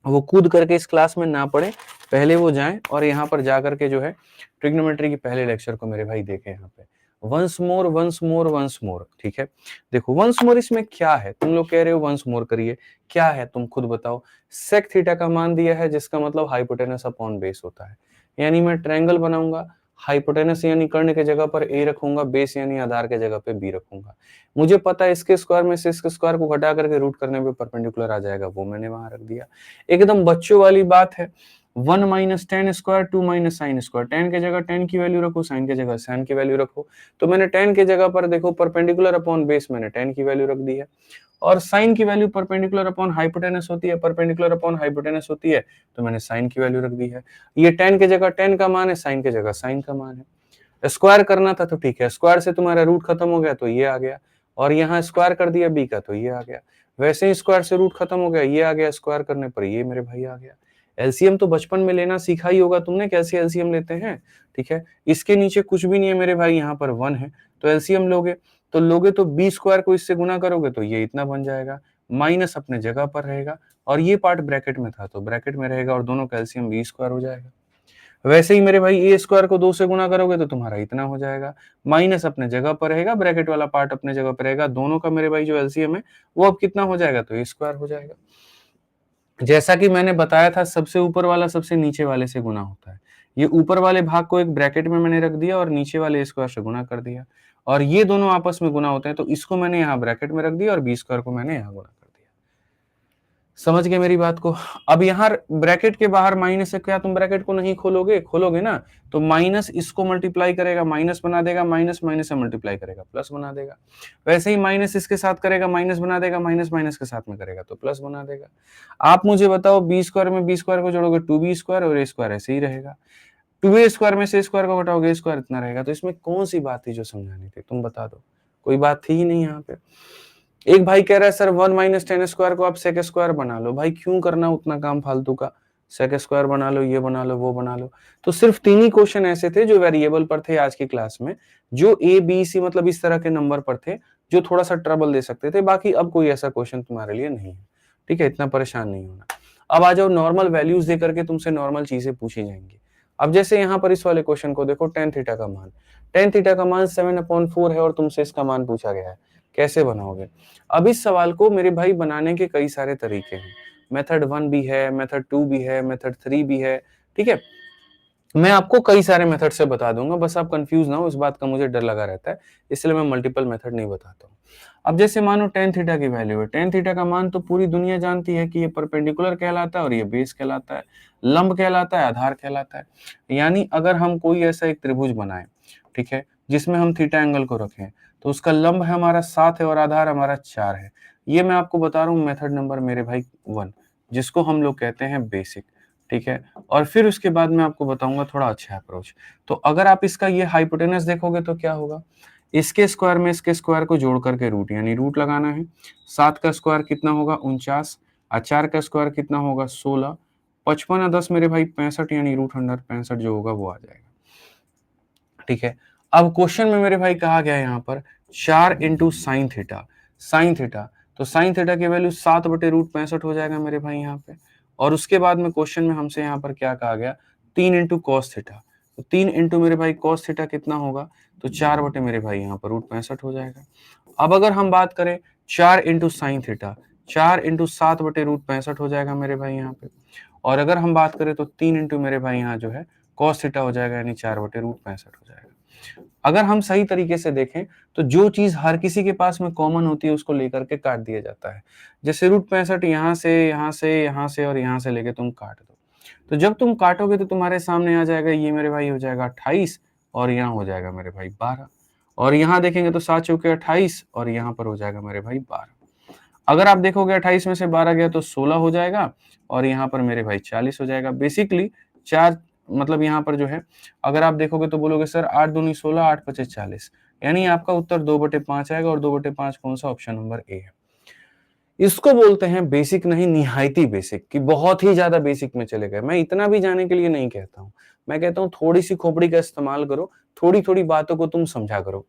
वो कूद करके इस क्लास में ना पढ़े, पहले वो जाएं और यहाँ पर जा करके जो है ट्रिग्नोमेट्री के पहले लेक्चर को मेरे भाई देखें यहाँ पे। Once more once more once more, ठीक है। देखो वंस मोर इसमें क्या है, तुम लोग कह रहे हो वंस मोर करिए, क्या है तुम खुद बताओ। सेक थीटा का मान दिया है जिसका मतलब हाइपोटेनस अपॉन बेस होता है, यानी मैं ट्रायंगल बनाऊंगा, हाइपोटेनस यानी कर्ण के जगह पर ए रखूंगा, बेस यानी आधार के जगह पे बी रखूंगा। मुझे पता है इसके स्क्वायर में से इसके स्क्वायर को घटा करके रूट करने पे परपेंडिकुलर आ जाएगा, वो मैंने वहां रख दिया। एकदम बच्चों वाली बात है। 1 minus ten square 2 minus sine square, ten के जगह टेन की वैल्यू रखो, साइन के जगह साइन की वैल्यू रखो। तो मैंने टेन के जगह पर देखो परपेंडिकुलर अपॉन बेस मैंने टेन की वैल्यू रख दी है, और साइन की वैल्यू परपेंडिकुलर अपॉन हाइपोटेनस होती है, परपेंडिकुलर अपॉन हाइपोटेनस होती है, तो मैंने साइन की वैल्यू रख दी है। ये टेन के जगह टेन का मान है, साइन के जगह साइन का मान है। स्क्वायर करना था तो ठीक है, स्क्वायर से तुम्हारा रूट खत्म हो गया तो ये आ गया, और यहाँ स्क्वायर कर दिया बी का तो ये आ गया। वैसे ही स्क्वायर से रूट खत्म हो गया, ये आ गया, स्क्वायर करने पर ये मेरे भाई आ गया। एलसीएम तो बचपन में लेना सीखा ही होगा तुमने, कैसे एलसीएम लेते हैं, ठीक है। इसके नीचे कुछ भी नहीं है मेरे भाई, यहाँ पर 1 है, तो एलसीएम लोगे तो बी स्क्वायर को इससे गुना करोगे तो ये इतना बन जाएगा, माइनस अपने जगह पर रहेगा, और ये पार्ट ब्रैकेट में था तो ब्रैकेट में रहेगा, और दोनों का एलसीएम बी स्क्वायर हो जाएगा। वैसे ही मेरे भाई ए स्क्वायर को 2 से गुना करोगे तो तुम्हारा इतना हो जाएगा, माइनस अपने जगह पर रहेगा, ब्रैकेट वाला पार्ट अपने जगह पर रहेगा, दोनों का मेरे भाई जो एलसीएम है वो अब कितना हो जाएगा, तो ए स्क्वायर हो जाएगा। जैसा कि मैंने बताया था, सबसे ऊपर वाला सबसे नीचे वाले से गुना होता है। ये ऊपर वाले भाग को एक ब्रैकेट में मैंने रख दिया और नीचे वाले स्क्वायर से गुना कर दिया, और ये दोनों आपस में गुना होते हैं, तो इसको मैंने यहाँ ब्रैकेट में रख दिया और बी स्क्वायर को मैंने यहाँ गुना कर दिया। समझ गए मेरी बात को? अब यहाँ ब्रैकेट के बाहर माइनस है, क्या तुम ब्रैकेट को नहीं खोलोगे ना, तो माइनस इसको मल्टीप्लाई करेगा, माइनस बना देगा, माइनस माइनस से मल्टीप्लाई करेगा, प्लस बना देगा। वैसे ही माइनस इसके साथ करेगा, माइनस बना देगा, माइनस माइनस के साथ में करेगा तो प्लस बना देगा। आप मुझे बताओ, बी स्क्वायर में बी स्क्वायर को जोड़ोगे 2b स्क्वायर, और ए स्क्वायर ऐसे ही रहेगा। 2a स्क्वायर में से स्क्वायर को घटाओगे, स्क्वायर इतना रहेगा। तो इसमें कौन सी बात थी जो समझानी थी, तुम बता दो। कोई बात थी ही नहीं यहाँ पे। एक भाई कह रहा है सर 1 माइनस टेन स्क्वायर को आप सेक स्क्वायर बना लो। भाई क्यों करना उतना काम फालतू का, सेक स्क्वायर बना लो, ये बना लो, वो बना लो। तो सिर्फ 3 ही क्वेश्चन ऐसे थे जो वेरिएबल पर थे आज की क्लास में, जो ए बी सी मतलब इस तरह के नंबर पर थे, जो थोड़ा सा ट्रबल दे सकते थे। बाकी अब कोई ऐसा क्वेश्चन तुम्हारे लिए नहीं है, ठीक है, इतना परेशान नहीं होना। अब आ जाओ, नॉर्मल वैल्यूज दे करके तुमसे नॉर्मल चीजें पूछी जाएंगी। अब जैसे यहाँ पर इस वाले क्वेश्चन को देखो, टेन थीटा का मान, टेन थीटा का मान 7/4 है और तुमसे इसका मान पूछा गया है, कैसे बनाओगे। अब इस सवाल को मेरे भाई बनाने के कई सारे तरीके हैं। मेथड 1 भी है, मेथड 2 भी है, मेथड 3 भी है, ठीक है। मैं आपको कई सारे मेथड से बता दूंगा, बस आप कंफ्यूज ना हो, इस बात का मुझे डर लगा रहता है, इसलिए मैं मल्टीपल मेथड नहीं बताता हूँ। अब जैसे मानो टेन थीटा की वैल्यू है, टेन थीटा का मान तो पूरी दुनिया जानती है कि ये परपेंडिकुलर कहलाता है और ये बेस कहलाता है, लंब कहलाता है, आधार कहलाता है। यानी अगर हम कोई ऐसा एक त्रिभुज बनाए, ठीक है, जिसमें हम थीटा एंगल को रखें, तो उसका लंब है हमारा 7 है और आधार हमारा 4 है। ये मैं आपको बता रहा हूँ मेथड नंबर मेरे भाई 1, जिसको हम लोग कहते हैं बेसिक, ठीक है। और फिर उसके बाद मैं आपको बताऊंगा थोड़ा अच्छा अप्रोच। तो अगर आप इसका ये हाइपोटेनस देखोगे तो क्या होगा, इसके स्क्वायर में इसके स्क्वायर को जोड़ करके रूट, यानी रूट लगाना है। 7 का स्क्वायर कितना होगा 49, और 4 का स्क्वायर कितना होगा 16, 55 और 10 मेरे भाई 65, यानी रूट अंडर 65 जो होगा वो आ जाएगा, ठीक है। अब क्वेश्चन में मेरे भाई कहा गया है यहाँ पर 4 into sine theta, sine theta, तो साइन थीटा की वैल्यू 7/√65 हो जाएगा मेरे भाई यहाँ पे। और उसके बाद में क्वेश्चन में हमसे यहाँ पर क्या कहा गया, 3 इंटू कॉस थीटा, तो 3 इंटू मेरे भाई कॉस थीटा कितना होगा, तो 4 बटे मेरे भाई यहाँ पर √65 हो जाएगा। अब अगर हम बात करें 4 इंटू साइन थीटा, 4 इंटू 7/√65 हो जाएगा मेरे भाई यहाँ पे। और अगर हम बात करें तो 3 इंटू मेरे भाई यहाँ जो है कॉस थीटा हो जाएगा, यानी 4/√65 हो जाएगा। अगर हम सही तरीके से देखें तो जो चीज हर किसी के पास में कॉमन होती है उसको लेकर के काट दिया जाता है। जैसे √65 यहाँ से यहाँ से यहाँ से और यहाँ से लेके तुम काट दो, तो जब तुम काटोगे तो तुम्हारे सामने आ जाएगा, ये मेरे भाई हो जाएगा 28 और यहाँ हो जाएगा मेरे भाई 12, और यहाँ देखेंगे तो 7 चौके 28 और यहाँ पर हो जाएगा मेरे भाई 12। अगर आप देखोगे 28 में से 12 गया तो 16 हो जाएगा, और यहाँ पर मेरे भाई 40 हो जाएगा। बेसिकली 4 मतलब यहाँ पर जो है, अगर आप देखोगे तो बोलोगे सर 8 दूनी 16, 8 पचे 40, यानी आपका उत्तर 2/5 आएगा, और 2/5 कौन सा, ऑप्शन नंबर ए है। इसको बोलते हैं बेसिक, नहीं निहायती बेसिक, कि बहुत ही ज्यादा बेसिक में चले गए। मैं इतना भी जाने के लिए नहीं कहता हूँ, मैं कहता हूँ थोड़ी सी खोपड़ी का इस्तेमाल करो, थोड़ी थोड़ी बातों को तुम समझा करो।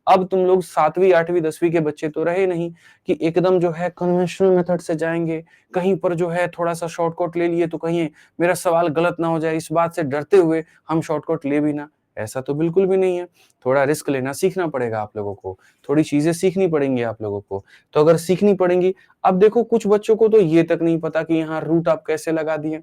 अब तुम लोग 7वीं 8वीं 10वीं के बच्चे तो रहे नहीं कि एकदम जो है कन्वेंशनल मेथड से जाएंगे, कहीं पर जो है थोड़ा सा शॉर्टकट ले लिए तो कहीं मेरा सवाल गलत ना हो जाए, इस बात से डरते हुए हम शॉर्टकट ले भी ना। ऐसा तो बिल्कुल भी नहीं है। थोड़ा रिस्क लेना सीखना पड़ेगा आप लोगों को, थोड़ी चीजें सीखनी पड़ेंगी आप लोगों को। तो अगर सीखनी पड़ेंगी, अब देखो कुछ बच्चों को तो ये तक नहीं पता कि यहाँ रूट आप कैसे लगा दिए।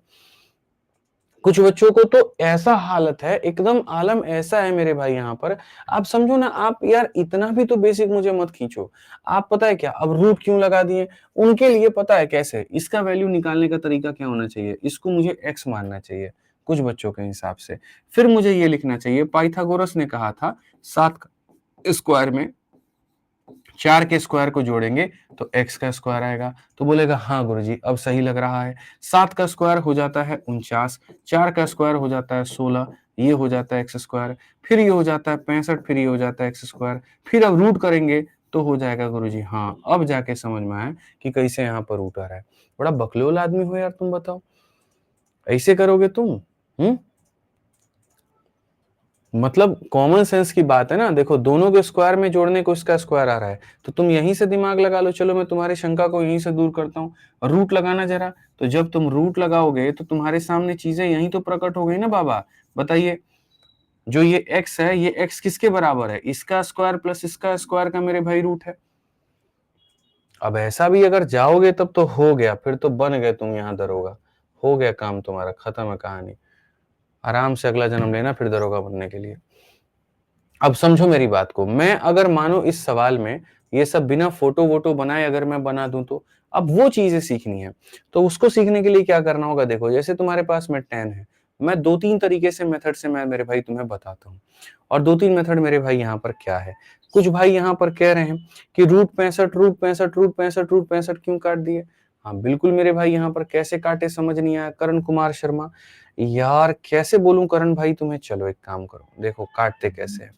कुछ बच्चों को तो ऐसा हालत है, एकदम आलम ऐसा है मेरे भाई यहाँ पर, आप समझो ना, आप यार इतना भी तो बेसिक मुझे मत खींचो। आप पता है क्या, अब रूट क्यों लगा दिए, उनके लिए पता है कैसे, इसका वैल्यू निकालने का तरीका क्या होना चाहिए, इसको मुझे x मानना चाहिए कुछ बच्चों के हिसाब से। फिर मुझे ये लिखना चाहिए, पाइथागोरस ने कहा था 7 स्क्वायर में 4 के स्क्वायर को जोड़ेंगे तो x का स्क्वायर आएगा। तो बोलेगा हाँ गुरुजी अब सही लग रहा है। 7 का स्क्वायर हो जाता है 49, 4 का स्क्वायर हो जाता है 16, ये हो जाता है x स्क्वायर, फिर ये हो जाता है 65, फिर ये हो जाता है x स्क्वायर, फिर अब रूट करेंगे तो हो जाएगा गुरुजी, हाँ अब जाके समझ में आया कि कैसे यहाँ पर रूट आ रहा है। बड़ा बकलोल आदमी हो यार तुम, बताओ। ऐसे करोगे तुम? मतलब कॉमन सेंस की बात है ना, देखो दोनों के स्क्वायर में जोड़ने को इसका स्क्वायर आ रहा है, तो तुम यहीं से दिमाग लगा लो। चलो मैं तुम्हारी शंका को यहीं से दूर करता हूँ, रूट लगाना जरा। तो जब तुम रूट लगाओगे तो तुम्हारे सामने चीजें यहीं तो प्रकट हो गई ना बाबा। बताइए, जो ये x है, ये x किसके बराबर है? इसका स्क्वायर प्लस इसका स्क्वायर का मेरे भाई रूट है। अब ऐसा भी अगर जाओगे तब तो हो गया, फिर तो बन गए तुम यहाँ दरोगा, हो गया काम तुम्हारा, खत्म है कहानी। आराम से अगला जन्म लेना फिर दरोगा बनने के लिए। अब समझो मेरी बात को, मैं अगर मानो इस सवाल में ये सब बिना फोटो वोटो बनाए अगर मैं बना दूं, तो अब वो चीजें सीखनी है। तो उसको सीखने के लिए क्या करना होगा? देखो जैसे तुम्हारे पास में 10 है, मैं 2-3 तरीके से मेथड से मैं मेरे भाई तुम्हें बताता हूँ। और 2-3 मेथड मेरे भाई यहाँ पर क्या है, कुछ भाई यहाँ पर कह रहे हैं कि रूट 65 क्यों काट दिए? हाँ बिल्कुल मेरे भाई, यहाँ पर कैसे काटे समझ नहीं आया। करण कुमार शर्मा, यार कैसे बोलूं करण भाई तुम्हें? चलो एक काम करो, देखो काटते कैसे हैं।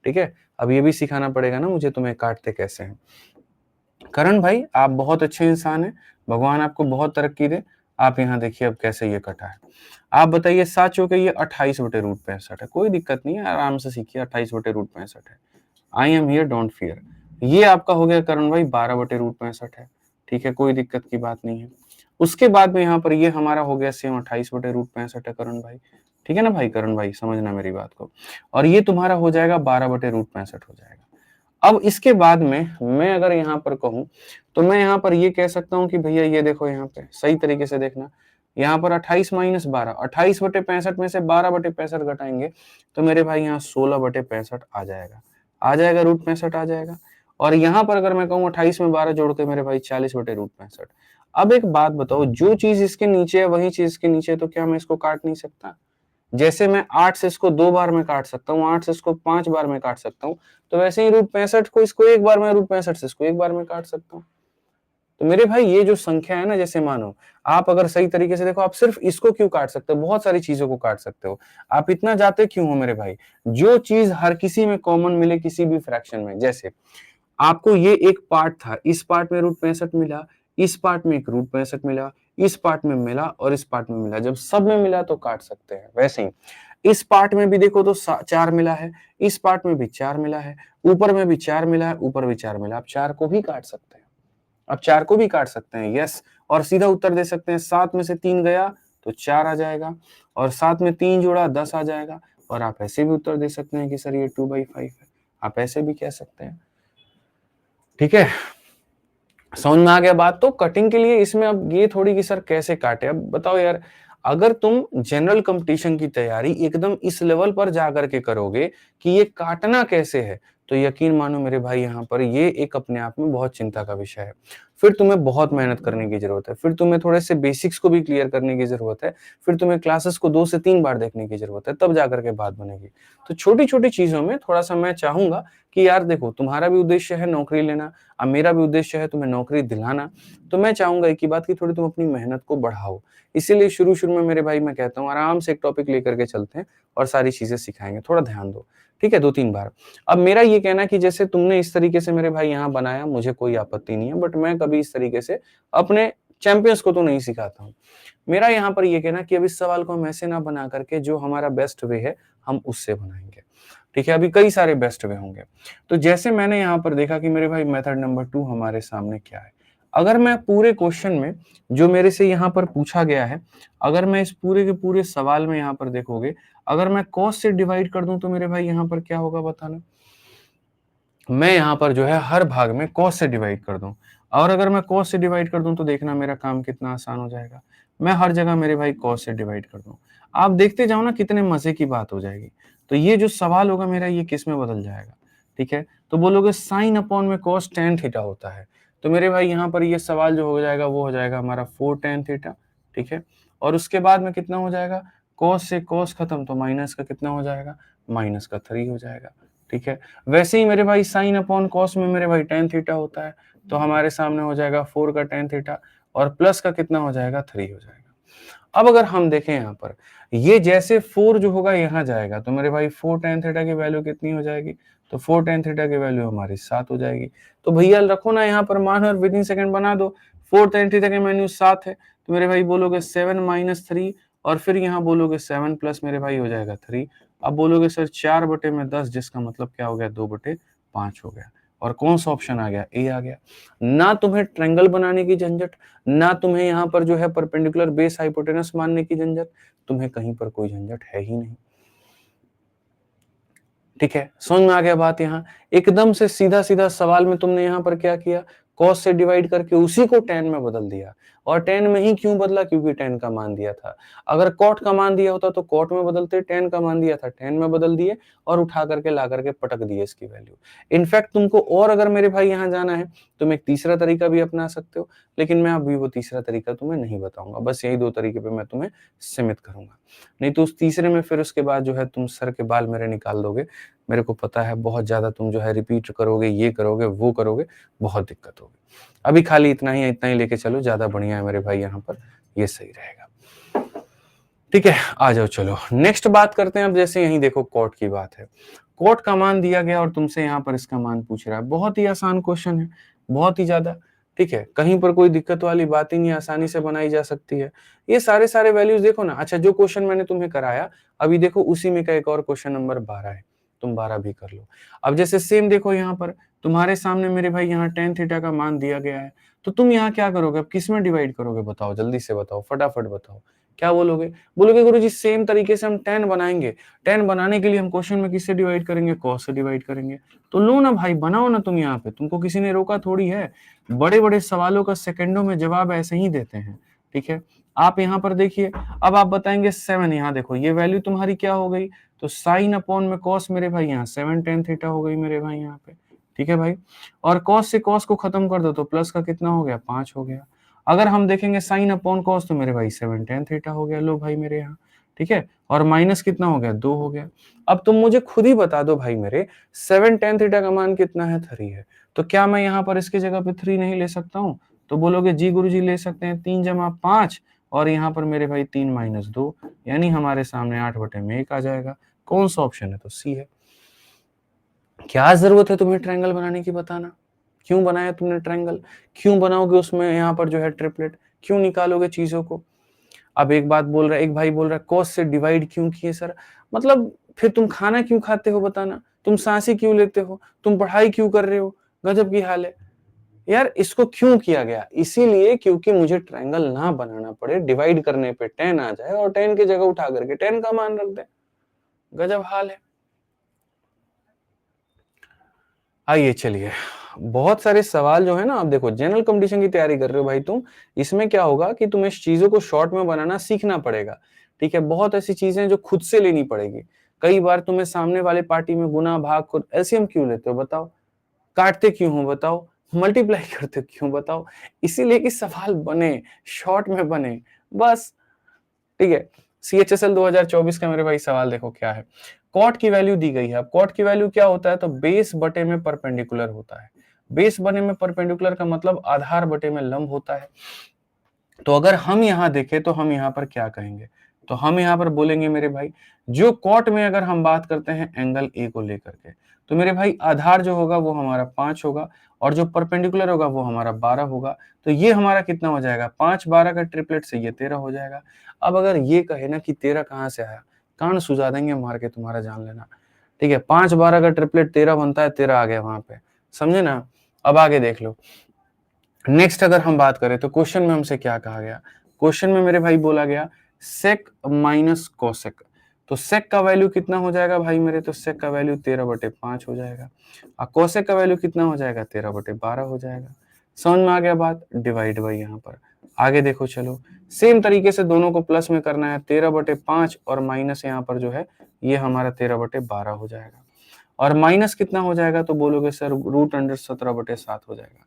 ठीक है, अब ये भी सिखाना पड़ेगा ना मुझे तुम्हें काटते कैसे हैं। करण भाई आप बहुत अच्छे इंसान हैं, भगवान आपको बहुत तरक्की दे। आप यहाँ देखिए अब कैसे ये कटा है। आप बताइए 7 चौके ये 28/√65 है, कोई दिक्कत नहीं है, आराम से सीखिए। 28/√65 है। I am here, don't fear. ये आपका हो गया करण भाई 12/√65 है। ठीक है, कोई दिक्कत की बात नहीं है। उसके बाद में यहाँ पर ये हमारा हो गया सेम 28/√65 है करण भाई। ठीक है ना भाई करण भाई, समझना मेरी बात को। और ये तुम्हारा हो जाएगा 12/√65 हो जाएगा। अब इसके बाद में मैं अगर यहाँ पर कहूँ तो मैं यहाँ पर ये कह सकता हूँ कि भैया ये देखो, यहाँ पे सही तरीके से देखना, यहाँ पर 28 - 12, 28/65 में से 12/65 घटाएंगे तो मेरे भाई यहाँ 16/65 आ जाएगा। आ जाएगा, √65 आ जाएगा। और यहाँ पर अगर मैं कहूँ 28 में 12 जोड़ के मेरे भाई 40/√65। अब एक बात बताओ, जो चीज इसके नीचे है वही चीज इसके नीचे है, तो क्या मैं इसको काट नहीं सकता? जैसे मैं 8 से इसको 2 बार में काट सकता हूँ, 8 से इसको 5 बार में काट सकता हूँ, तो वैसे ही √65 को इसको एक बार में, √65 से इसको एक बार में काट सकता हूँ। तो मेरे भाई ये जो संख्या है ना, जैसे मानो आप अगर सही तरीके से देखो, आप सिर्फ इसको क्यों काट सकते हो? बहुत सारी चीजों को काट सकते हो। आप इतना जाते क्यों हो मेरे भाई? जो चीज हर किसी में कॉमन मिले किसी भी फ्रैक्शन में, जैसे आपको ये एक पार्ट था, इस पार्ट में √65 मिला, इस पार्ट में एक √65 मिला, इस पार्ट में मिला और इस पार्ट में मिला। जब सब में मिला तो काट सकते हैं। वैसे ही इस पार्ट में भी देखो तो 4 मिला है, इस पार्ट में भी 4 मिला है, ऊपर में भी 4 मिला है, ऊपर भी 4 मिला। आप 4 को भी काट सकते हैं, आप 4 को भी काट सकते हैं। यस, और सीधा उत्तर दे सकते हैं 7 में से 3 गया तो 4 आ जाएगा, और 7 में 3 जोड़ा 10 आ जाएगा। और आप ऐसे भी उत्तर दे सकते हैं कि सर ये 2/5 है, आप ऐसे भी कह सकते हैं। ठीक है, समझ में आ गया बात? तो कटिंग के लिए इसमें अब ये थोड़ी कि सर कैसे काटे। अब बताओ यार, अगर तुम जनरल कंपटीशन की तैयारी एकदम इस लेवल पर जाकर के करोगे कि ये काटना कैसे है, तो यकीन मानो मेरे भाई यहाँ पर ये एक अपने आप में बहुत चिंता का विषय है। फिर तुम्हें बहुत मेहनत करने की जरूरत है, फिर तुम्हें थोड़े से बेसिक्स को भी क्लियर करने की जरूरत है, फिर तुम्हें क्लासेस को 2 से 3 बार देखने की जरूरत है, तब जाकर के बात बनेगी। तो छोटी छोटी चीजों में थोड़ा सा मैं चाहूंगा कि यार देखो, तुम्हारा भी उद्देश्य है नौकरी लेना, अब मेरा भी उद्देश्य है तुम्हें नौकरी दिलाना। तो मैं चाहूंगा एक ही बात, की थोड़ी तुम अपनी मेहनत को बढ़ाओ। इसीलिए शुरू शुरू में मेरे भाई मैं कहता हूँ आराम से एक टॉपिक लेकर के चलते हैं और सारी चीजें सिखाएंगे, थोड़ा ध्यान दो। ठीक है, 2-3 बार। अब मेरा ये कहना है कि जैसे तुमने इस तरीके से मेरे भाई यहाँ बनाया, मुझे कोई आपत्ति नहीं है, बट मैं कभी इस तरीके से अपने चैंपियंस को तो नहीं सिखाता हूँ। मेरा यहाँ पर ये कहना कि अब इस सवाल को हम ऐसे ना बना करके जो हमारा बेस्ट वे है हम उससे बनाएंगे। ठीक है, अभी कई सारे बेस्ट वे होंगे। तो जैसे मैंने यहाँ पर देखा कि मेरे भाई मेथड नंबर 2 हमारे सामने क्या है। अगर मैं पूरे क्वेश्चन में जो मेरे से यहाँ पर पूछा गया है, अगर मैं इस पूरे के पूरे सवाल में यहाँ पर देखोगे, अगर मैं कॉस से डिवाइड कर दूं तो मेरे भाई यहाँ पर क्या होगा बताना। मैं यहाँ पर जो है हर भाग में कॉस से डिवाइड कर दूं, और अगर मैं कॉस से डिवाइड कर दूं तो देखना मेरा काम कितना आसान हो जाएगा। मैं हर जगह मेरे भाई कॉस से डिवाइड कर दूं, आप देखते जाओ ना कितने मजे की बात हो जाएगी। तो ये जो सवाल होगा मेरा, ये किस में बदल जाएगा? ठीक है, तो बोलोगे साइन अपॉन में कॉस tan थीटा होता है, तो मेरे भाई यहाँ पर ये सवाल जो हो जाएगा वो हो जाएगा हमारा 4 tan थीटा। ठीक है, और उसके बाद में कितना हो जाएगा, कॉस से कॉस खत्म तो माइनस का कितना हो जाएगा, माइनस का 3 हो जाएगा। ठीक है, वैसे ही मेरे भाई साइन अपॉन कॉस में मेरे भाई tan थीटा होता है, तो हमारे सामने हो जाएगा 4 का tan थीटा, और प्लस का कितना हो जाएगा, 3 हो जाएगा। अब अगर हम देखें यहाँ पर, ये जैसे 4 जो होगा यहाँ जाएगा, तो मेरे भाई 4 tan थीटा की वैल्यू कितनी हो जाएगी, तो 4 tan थीटा की वैल्यू हमारी 7 हो जाएगी। तो भैया रखो ना यहाँ पर मान और विदिन सेकंड बना दो। 4 tan थीटा की वैल्यू 7 है, तो मेरे भाई बोलोगे 7 - 3, और फिर यहाँ बोलोगे 7 प्लस मेरे भाई हो जाएगा 3। अब बोलोगे सर 4/10, जिसका मतलब क्या हो गया 2/5 हो गया। और कौन सा ऑप्शन आ गया, ए आ गया। ना तुम्हें ट्रायंगल बनाने की झंझट, ना तुम्हें यहाँ पर जो है परपेंडिकुलर बेस हाइपोटेनस मानने की झंझट, तुम्हें कहीं पर कोई झंझट है ही नहीं। ठीक है, समझ में आ गया बात। यहाँ एकदम से सीधा सीधा सवाल में तुमने यहाँ पर क्या किया, कॉस से डिवाइड करके उसी को tan में बदल दिया। और tan में ही क्यों बदला, क्योंकि tan का मान दिया था। अगर cot का मान दिया होता तो cot में बदलते, tan का मान दिया था tan में बदल दिए और उठा करके ला करके पटक दिए इसकी वैल्यू। इनफैक्ट तुमको और अगर मेरे भाई यहाँ जाना है, तुम एक तीसरा तरीका भी अपना सकते हो, लेकिन मैं अभी वो तीसरा तरीका तुम्हें नहीं बताऊंगा, बस यही 2 तरीके पे मैं तुम्हें सीमित करूंगा। नहीं तो उस तीसरे में फिर उसके बाद जो है तुम सर के बाल मेरे निकाल दोगे। मेरे को पता है बहुत ज्यादा तुम जो है रिपीट करोगे, ये करोगे वो करोगे, बहुत दिक्कत होगी। अभी खाली इतना ही लेके चलो, ज्यादा बढ़िया है मेरे भाई, यहाँ पर ये सही रहेगा। ठीक है, आ जाओ चलो नेक्स्ट बात करते हैं। अब जैसे यही देखो कोट की बात है, कोट का मान दिया गया और तुमसे यहाँ पर इसका मान पूछ रहा है। बहुत ही आसान क्वेश्चन है, बहुत ही ज्यादा। ठीक है, कहीं पर कोई दिक्कत वाली बात ही नहीं, आसानी से बनाई जा सकती है। ये सारे वैल्यूज देखो ना। अच्छा, जो क्वेश्चन मैंने तुम्हें कराया अभी देखो, उसी में का एक और क्वेश्चन नंबर 12 है, तुम 12 भी कर लो। अब जैसे सेम देखो यहाँ पर तुम्हारे सामने मेरे भाई यहाँ tan थीटा का मान दिया गया है, तो तुम यहाँ क्या करोगे, अब किस में डिवाइड करोगे, बताओ जल्दी से बताओ, फटाफट बताओ। क्या बोलोगे, बोलोगे गुरुजी सेम तरीके से हम tan बनाएंगे। tan बनाने के लिए हम क्वेश्चन में किससे डिवाइड करेंगे, cos से डिवाइड करेंगे। तो लो ना भाई, बनाओ ना तुम, यहाँ पे तुमको किसी ने रोका थोड़ी है। बड़े बड़े सवालों का सेकंडों में जवाब ऐसे ही देते हैं। ठीक है, आप यहाँ पर देखिए, अब आप बताएंगे 7, यहाँ देखो ये वैल्यू तुम्हारी क्या हो गई, तो साइन अपॉन में कॉस मेरे भाई यहाँ 7 tan थीटा हो गई मेरे भाई यहाँ पे। ठीक है भाई, और कॉस से कॉस को खत्म कर दो तो प्लस का कितना हो गया, 5 हो गया। अगर हम देखेंगे साइन अपॉन कॉस तो मेरे भाई 7 tan थीटा हो गया, लो भाई मेरे यहाँ। ठीक है, और माइनस कितना हो गया, 2 हो गया। अब तुम मुझे खुद ही बता दो भाई मेरे, 7 tan थीटा का मान कितना है, 3 है। तो क्या मैं यहाँ पर इसकी जगह पे 3 नहीं ले सकता हूँ, तो बोलोगे जी गुरुजी ले सकते हैं। 3 जमा 5 और यहाँ पर मेरे भाई 3 माइनस 2, यानी हमारे सामने 8/1 आ जाएगा। कौन सा ऑप्शन है, तो सी है। क्या जरूरत है तुम्हें ट्रायंगल बनाने की, बताना क्यों बनाया तुमने ट्रायंगल, क्यों बनाओगे उसमें यहाँ पर जो है ट्रिपलेट, क्यों निकालोगे चीजों को। अब एक बात बोल रहा है, एक भाई बोल रहा है कॉस से डिवाइड क्यों किए सर, मतलब फिर तुम खाना क्यों खाते हो, बताना, तुम सांसें क्यों लेते हो, तुम पढ़ाई क्यों कर रहे हो, गजब की हाल है यार। इसको क्यों किया गया, इसीलिए क्योंकि मुझे ट्रायंगल ना बनाना पड़े, डिवाइड करने पे tan आ जाए और tan की जगह उठा करके tan का मान रख दे, गजब हाल है। आइए चलिए, बहुत सारे सवाल जो है ना, आप देखो जनरल कंपटीशन की तैयारी कर रहे हो भाई तुम, इसमें क्या होगा कि तुम्हें चीजों को शॉर्ट में बनाना सीखना पड़ेगा। ठीक है, बहुत ऐसी चीजें जो खुद से लेनी पड़ेगी। कई बार तुम्हें सामने वाले पार्टी में गुना भाग को एलसीएम क्यों लेते हो, बताओ, काटते क्यों हो बताओ, मल्टीप्लाई करते क्यों बताओ, इसीलिए कि सवाल बने, शॉर्ट में बने, बस। ठीक है, CHSL 2024 का मेरे भाई सवाल देखो क्या है। कॉट की वैल्यू दी गई है। अब कॉट की वैल्यू क्या होता है, तो बेस बटे में परपेंडिकुलर होता है। बेस बटे में परपेंडिकुलर का मतलब आधार बटे में लंब होता है। तो अगर हम यहाँ देखें तो हम यहाँ पर क्या कहेंगे, तो हम यहाँ पर बोलेंगे मेरे भाई, जो कॉट में अगर हम बात करते हैं एंगल ए को लेकर के, तो मेरे भाई आधार जो होगा वो हमारा 5 होगा और जो परपेंडिकुलर होगा वो हमारा 12 होगा। तो ये हमारा कितना हो जाएगा, 5 12 का ट्रिपलेट से ये 13 हो जाएगा। अब अगर ये कहे ना कि 13 कहाँ से आया, कान सुझा देंगे मार के तुम्हारा, जान लेना। ठीक है, 5 12 का ट्रिपलेट 13 बनता है, 13 आ गया वहां पे, समझे ना। अब आगे देख लो, नेक्स्ट अगर हम बात करें तो क्वेश्चन में हमसे क्या कहा गया, क्वेश्चन में मेरे भाई बोला गया सेक माइनस कोसेक। तो सेक का वैल्यू कितना हो जाएगा भाई मेरे, तो सेक का वैल्यू 13/5 हो जाएगा और कोसेक का वैल्यू कितना हो जाएगा, 13/12 हो जाएगा। समझ में आ गया बात, डिवाइड बाई यहाँ पर। आगे देखो चलो, सेम तरीके से दोनों को प्लस में करना है, 13/5 और माइनस यहाँ पर जो है ये हमारा 13/12 हो जाएगा। और माइनस कितना हो जाएगा, तो बोलोगे सर √17/7 हो जाएगा।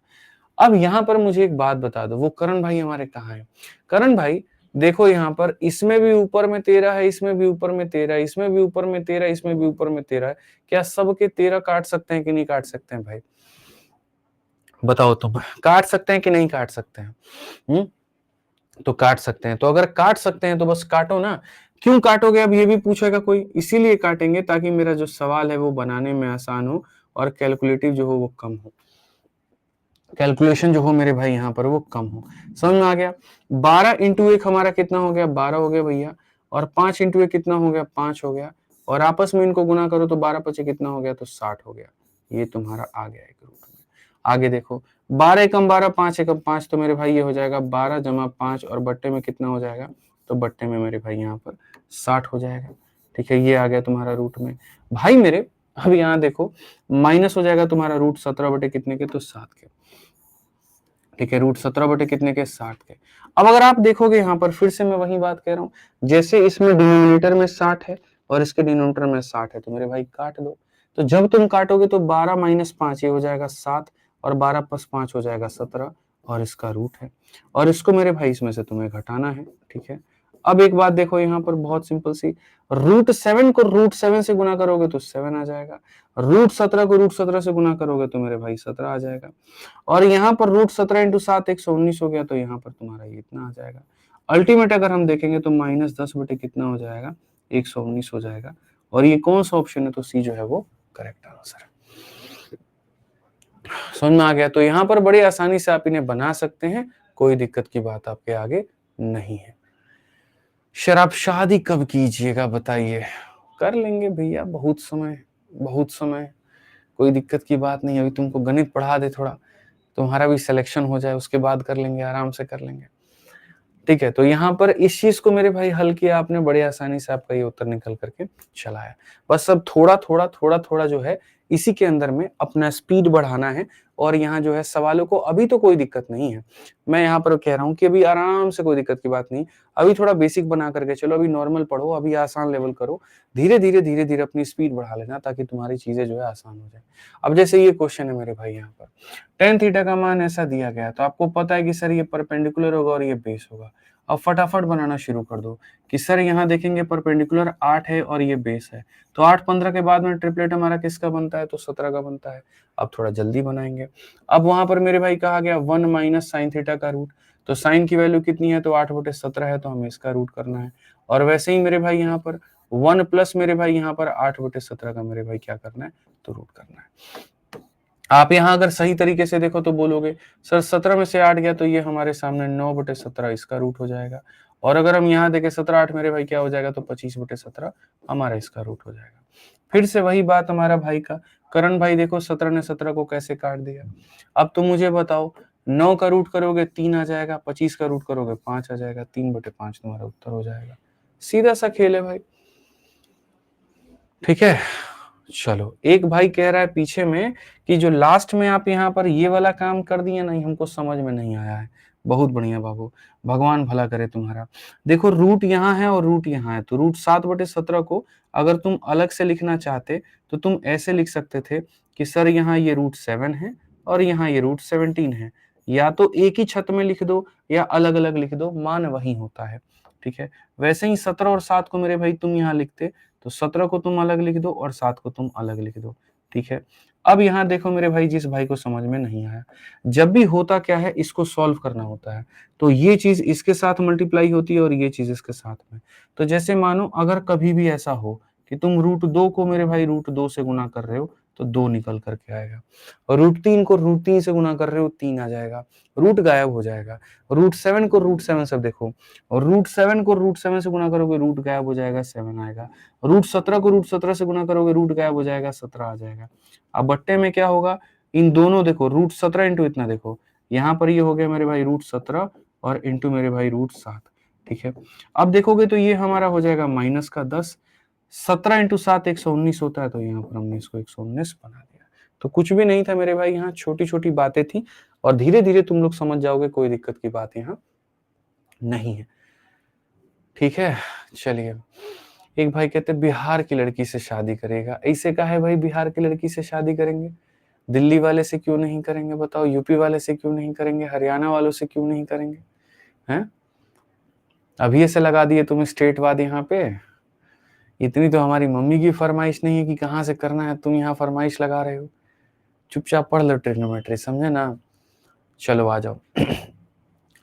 अब यहाँ पर मुझे एक बात बता दो, वो करण भाई हमारे कहाँ है। करण भाई देखो, यहाँ पर इसमें भी ऊपर में 13 है, इसमें भी ऊपर में 13 है, इसमें भी ऊपर में 13, इसमें भी ऊपर में 13 है। क्या सबके 13 काट सकते हैं कि नहीं काट सकते हैं भाई, बताओ तुम, काट सकते हैं कि नहीं काट सकते हैं। तो काट सकते हैं, तो अगर काट सकते हैं तो बस काटो ना। क्यों काटोगे, अब ये भी पूछेगा कोई, इसीलिए काटेंगे ताकि मेरा जो सवाल है वो बनाने में आसान हो और कैलकुलेटिव जो हो वो कम हो, कैलकुलेशन जो हो मेरे भाई यहाँ पर वो कम हो। समझ में आ गया। 12 × 1 हमारा कितना हो गया, 12 हो गया भैया। और 5 इंटू कितना हो गया, 5 हो गया, और आपस में इनको गुना करो तो 12 पचे कितना हो गया, तो 60 हो गया। ये तुम्हारा आ गया एक रूट में। आगे देखो 12 एकम 12, 5 एकम 5, तो मेरे भाई ये हो जाएगा 12 जमा 5, और बट्टे में कितना हो जाएगा, तो बट्टे में मेरे भाई यहाँ पर 60 हो जाएगा। ठीक है, ये आ गया तुम्हारा रूट में भाई मेरे। अब यहाँ देखो माइनस हो जाएगा तुम्हारा रूट 17 बटे कितने के, तो 7 के। ठीक है, रूट 17 बटे कितने के, 60 के। अब अगर आप देखोगे यहाँ पर फिर से मैं वही बात कह रहा हूँ, जैसे इसमें डिनोमिनेटर में 60 है और इसके डिनोमिनेटर में 60 है, तो मेरे भाई काट दो। तो जब तुम काटोगे तो 12 माइनस 5 ये हो जाएगा 7, और 12 प्लस 5 हो जाएगा 17, और इसका रूट है, और इसको मेरे भाई इसमें से तुम्हें घटाना है। ठीक है, अब एक बात देखो यहाँ पर बहुत सिंपल सी, रूट 7 को रूट 7 से गुना करोगे तो 7 आ जाएगा, रूट 17 को रूट 17 से गुना करोगे तो मेरे भाई 17 आ जाएगा, और यहाँ पर रूट 17 इंटू 7 119 हो गया, तो यहाँ पर तुम्हारा ये इतना आ जाएगा। अल्टीमेट अगर हम देखेंगे तो माइनस 10 बटे कितना हो जाएगा, 119 हो जाएगा, और ये कौन सा ऑप्शन है, तो सी जो है वो करेक्ट आंसर है। समझ में आ गया। तो यहाँ पर बड़ी आसानी से आप इन्हें बना सकते हैं, कोई दिक्कत की बात आपके आगे नहीं है। शराब शादी कब कीजिएगा बताइए, कर लेंगे भैया, बहुत समय, बहुत समय, कोई दिक्कत की बात नहीं। अभी तुमको गणित पढ़ा दे थोड़ा, तुम्हारा भी सिलेक्शन हो जाए, उसके बाद कर लेंगे, आराम से कर लेंगे। ठीक है, तो यहाँ पर इस चीज को मेरे भाई हल किया आपने, बड़ी आसानी से आपका ये उत्तर निकल करके चला है। बस अब थोड़ा थोड़ा थोड़ा थोड़ा जो है इसी के अंदर में अपना स्पीड बढ़ाना है, और यहाँ जो है सवालों को अभी तो कोई दिक्कत नहीं है, मैं यहाँ पर कह रहा हूँ कि अभी आराम से, कोई दिक्कत की बात नहीं, अभी थोड़ा बेसिक बना करके चलो, अभी नॉर्मल पढ़ो, अभी आसान लेवल करो, धीरे धीरे अपनी स्पीड बढ़ा लेना, ताकि तुम्हारी चीजें जो है आसान हो जाए। अब जैसे ये क्वेश्चन है मेरे भाई, यहाँ पर tan थीटा का मान ऐसा दिया गया, तो आपको पता है कि सर ये परपेंडिकुलर होगा और ये बेस होगा। अब फटाफट बनाना शुरू कर दो कि सर यहाँ देखेंगे परपेंडिकुलर 8 है और ये बेस है, तो 8 15 के बाद में ट्रिपलेट हमारा किसका बनता है, तो 17 का बनता है। अब थोड़ा जल्दी बनाएंगे। अब वहां पर मेरे भाई कहा गया 1 माइनस साइन थीटा का रूट, तो साइन की वैल्यू कितनी है, तो 8 बटे 17 है, तो हमें इसका रूट करना है। और वैसे ही मेरे भाई यहाँ पर 1 प्लस मेरे भाई यहाँ पर 8 बटे 17 का मेरे भाई क्या करना है, तो रूट करना है। आप यहाँ अगर सही तरीके से देखो तो बोलोगे सर 17 में से 8 गया, तो ये हमारे सामने 9 बटे 17 इसका रूट हो जाएगा, और अगर हम यहाँ देखें 17 8 मेरे भाई क्या हो जाएगा, तो 25 बटे 17 हमारा इसका रूट हो जाएगा। फिर से वही बात हमारा भाई का करण भाई, देखो 17 ने 17 को कैसे काट दिया। अब तुम मुझे बताओ 9 का रूट करोगे 3 आ जाएगा, 25 का रूट करोगे 5 आ जाएगा, 3 बटे 5 तुम्हारा उत्तर हो जाएगा। सीधा सा खेल है भाई। ठीक है, चलो एक भाई कह रहा है पीछे में कि जो लास्ट में आप यहाँ पर ये वाला काम कर दिए नहीं, हमको समझ में नहीं आया है। बहुत बढ़िया बाबू, भगवान भला करे तुम्हारा। देखो रूट यहाँ है और रूट यहाँ है, तो रूट 7 बटे 17 को अगर तुम अलग से लिखना चाहते तो तुम ऐसे लिख सकते थे कि सर यहाँ ये रूट 7 है और यहाँ ये रूट 17 है, या तो एक ही छत में लिख दो या अलग अलग लिख दो, मान वही होता है। ठीक है, वैसे ही 17 और 7 को मेरे भाई तुम यहाँ लिखते, तो 17 को तुम अलग लिख दो और 7 को तुम अलग लिख दो। ठीक है, अब यहाँ देखो मेरे भाई, जिस भाई को समझ में नहीं आया, जब भी होता क्या है, इसको सॉल्व करना होता है, तो ये चीज इसके साथ मल्टीप्लाई होती है और ये चीज इसके साथ में। तो जैसे मानो अगर कभी भी ऐसा हो कि तुम रूट 2 को मेरे भाई रूट 2 से गुना कर रहे हो, तो 2 निकल करके आएगा, और रूट 3 को रूट 3 से गुना कर रहे हो, 3 आ जाएगा, रूट गायब हो जाएगा। रूट 7 को रूट 7 से देखो, और रूट 7 को रूट 7 से गुना करोगे, रूट गायब हो जाएगा, 7 आएगा। रूट 17 को रूट 17 से गुना करोगे, रूट गायब हो जाएगा, 17 आ जाएगा। अब बट्टे में क्या होगा, इन दोनों देखो रूट 17 इंटू इतना देखो, यहाँ पर ये हो गया मेरे भाई रूट 17 और इंटू मेरे भाई रूट 7। ठीक है, अब देखोगे तो ये हमारा हो जाएगा माइनस का 10, 17 इंटू 7 119 होता है, तो यहाँ पर हमने इसको 119 बना दिया। तो कुछ भी नहीं था मेरे भाई, यहाँ छोटी छोटी बातें थी, और धीरे धीरे तुम लोग समझ जाओगे, कोई दिक्कत की बात यहाँ नहीं है। ठीक है, चलिए एक भाई कहते बिहार की लड़की से शादी करेगा, ऐसे कहा है भाई बिहार की लड़की से शादी करेंगे, दिल्ली वाले से क्यों नहीं करेंगे बताओ, यूपी वाले से क्यों नहीं करेंगे, हरियाणा वालों से क्यों नहीं करेंगे, हैं? अभी ऐसे लगा दिए तुम स्टेटवाद यहाँ पे, इतनी तो हमारी मम्मी की फरमाइश नहीं है कि कहाँ से करना है, तुम यहाँ फरमाइश लगा रहे हो। चुपचाप पढ़ लो ट्रिग्नोमेट्री, समझे ना। चलो आ जाओ।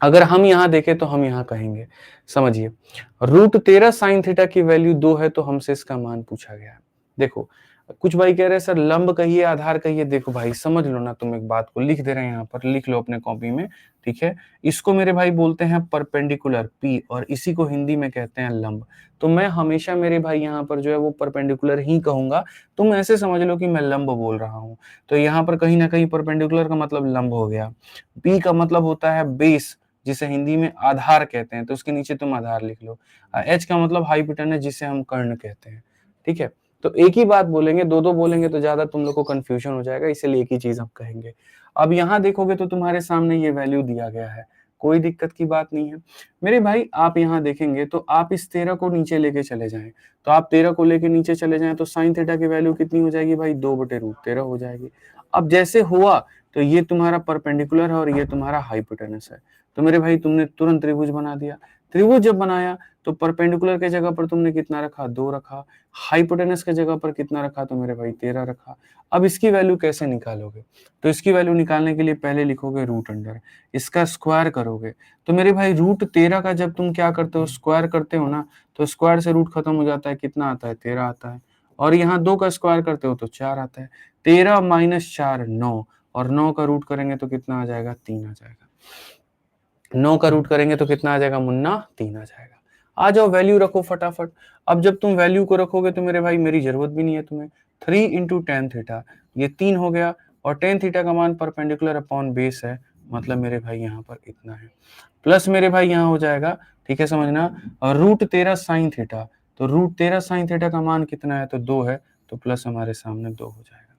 अगर हम यहाँ देखें तो हम यहाँ कहेंगे, समझिए, रूट 13 साइन थीटा की वैल्यू 2 है, तो हमसे इसका मान पूछा गया है। देखो कुछ भाई कह रहे हैं सर लंब कहिए आधार कहिए। देखो भाई समझ लो ना, तुम एक बात को लिख दे रहे हैं यहाँ पर, लिख लो अपने कॉपी में, ठीक है। इसको मेरे भाई बोलते हैं परपेंडिकुलर पी, और इसी को हिंदी में कहते हैं लंब। तो मैं हमेशा मेरे भाई यहाँ पर जो है वो परपेंडिकुलर ही कहूंगा। तुम ऐसे समझ लो कि मैं लंब बोल रहा हूँ। तो यहाँ पर कहीं ना कहीं परपेंडिकुलर का मतलब लंब हो गया। पी का मतलब होता है बेस, जिसे हिंदी में आधार कहते हैं, तो उसके नीचे तुम आधार लिख लो। एच का मतलब हाइपोटेनस, जिसे हम कर्ण कहते हैं, ठीक है। तो एक ही बात बोलेंगे, दो दो बोलेंगे तो ज्यादा तुम लोग को कंफ्यूजन हो जाएगा, इसलिए एक ही चीज हम कहेंगे। अब यहाँ देखोगे तो तुम्हारे सामने ये वैल्यू दिया गया है, कोई दिक्कत की बात नहीं है मेरे भाई। आप यहाँ देखेंगे तो आप इस 13 को नीचे लेके चले जाएं, तो आप 13 को लेके नीचे चले जाएं तो साइन थीटा की वैल्यू कितनी हो जाएगी भाई, 2/√13 हो जाएगी। अब जैसे हुआ तो ये तुम्हारा परपेंडिकुलर है और ये तुम्हारा हाइपोटेनस है, तो मेरे भाई तुमने तुरंत त्रिभुज बना दिया। त्रिभुज जब बनाया तो परपेंडिकुलर के जगह पर तुमने कितना रखा, 2 रखा। हाइपोटेनस के जगह पर कितना रखा, तो मेरे भाई 13 रखा। अब इसकी वैल्यू कैसे निकालोगे, तो इसकी वैल्यू निकालने के लिए पहले लिखोगे रूट अंडर, इसका स्क्वायर करोगे। तो मेरे भाई रूट 13 का जब तुम क्या करते हो, स्क्वायर करते हो ना, तो स्क्वायर से रूट खत्म हो जाता है, कितना आता है, 13 आता है। और यहाँ 2 का स्क्वायर करते हो तो 4 आता है। 13 - 4 9, और 9 का रूट करेंगे तो कितना आ जाएगा, 3 आ जाएगा। 9 का रूट करेंगे तो कितना आ जाएगा मुन्ना, 3 आ जाएगा। आ जाओ वैल्यू रखो फटाफट। अब जब तुम वैल्यू को रखोगे तो मेरे भाई मेरी जरूरत भी नहीं है तुम्हें। 3 × tan थीटा, ये 3 हो गया, और tan थीटा का मान परपेंडिकुलर अपॉन बेस है, मतलब मेरे भाई यहाँ पर इतना है। प्लस मेरे भाई यहाँ हो जाएगा, ठीक है समझना, और √13 sin थीटा, तो √13 sin थीटा का मान कितना है, तो 2 है, तो प्लस हमारे सामने 2 हो जाएगा।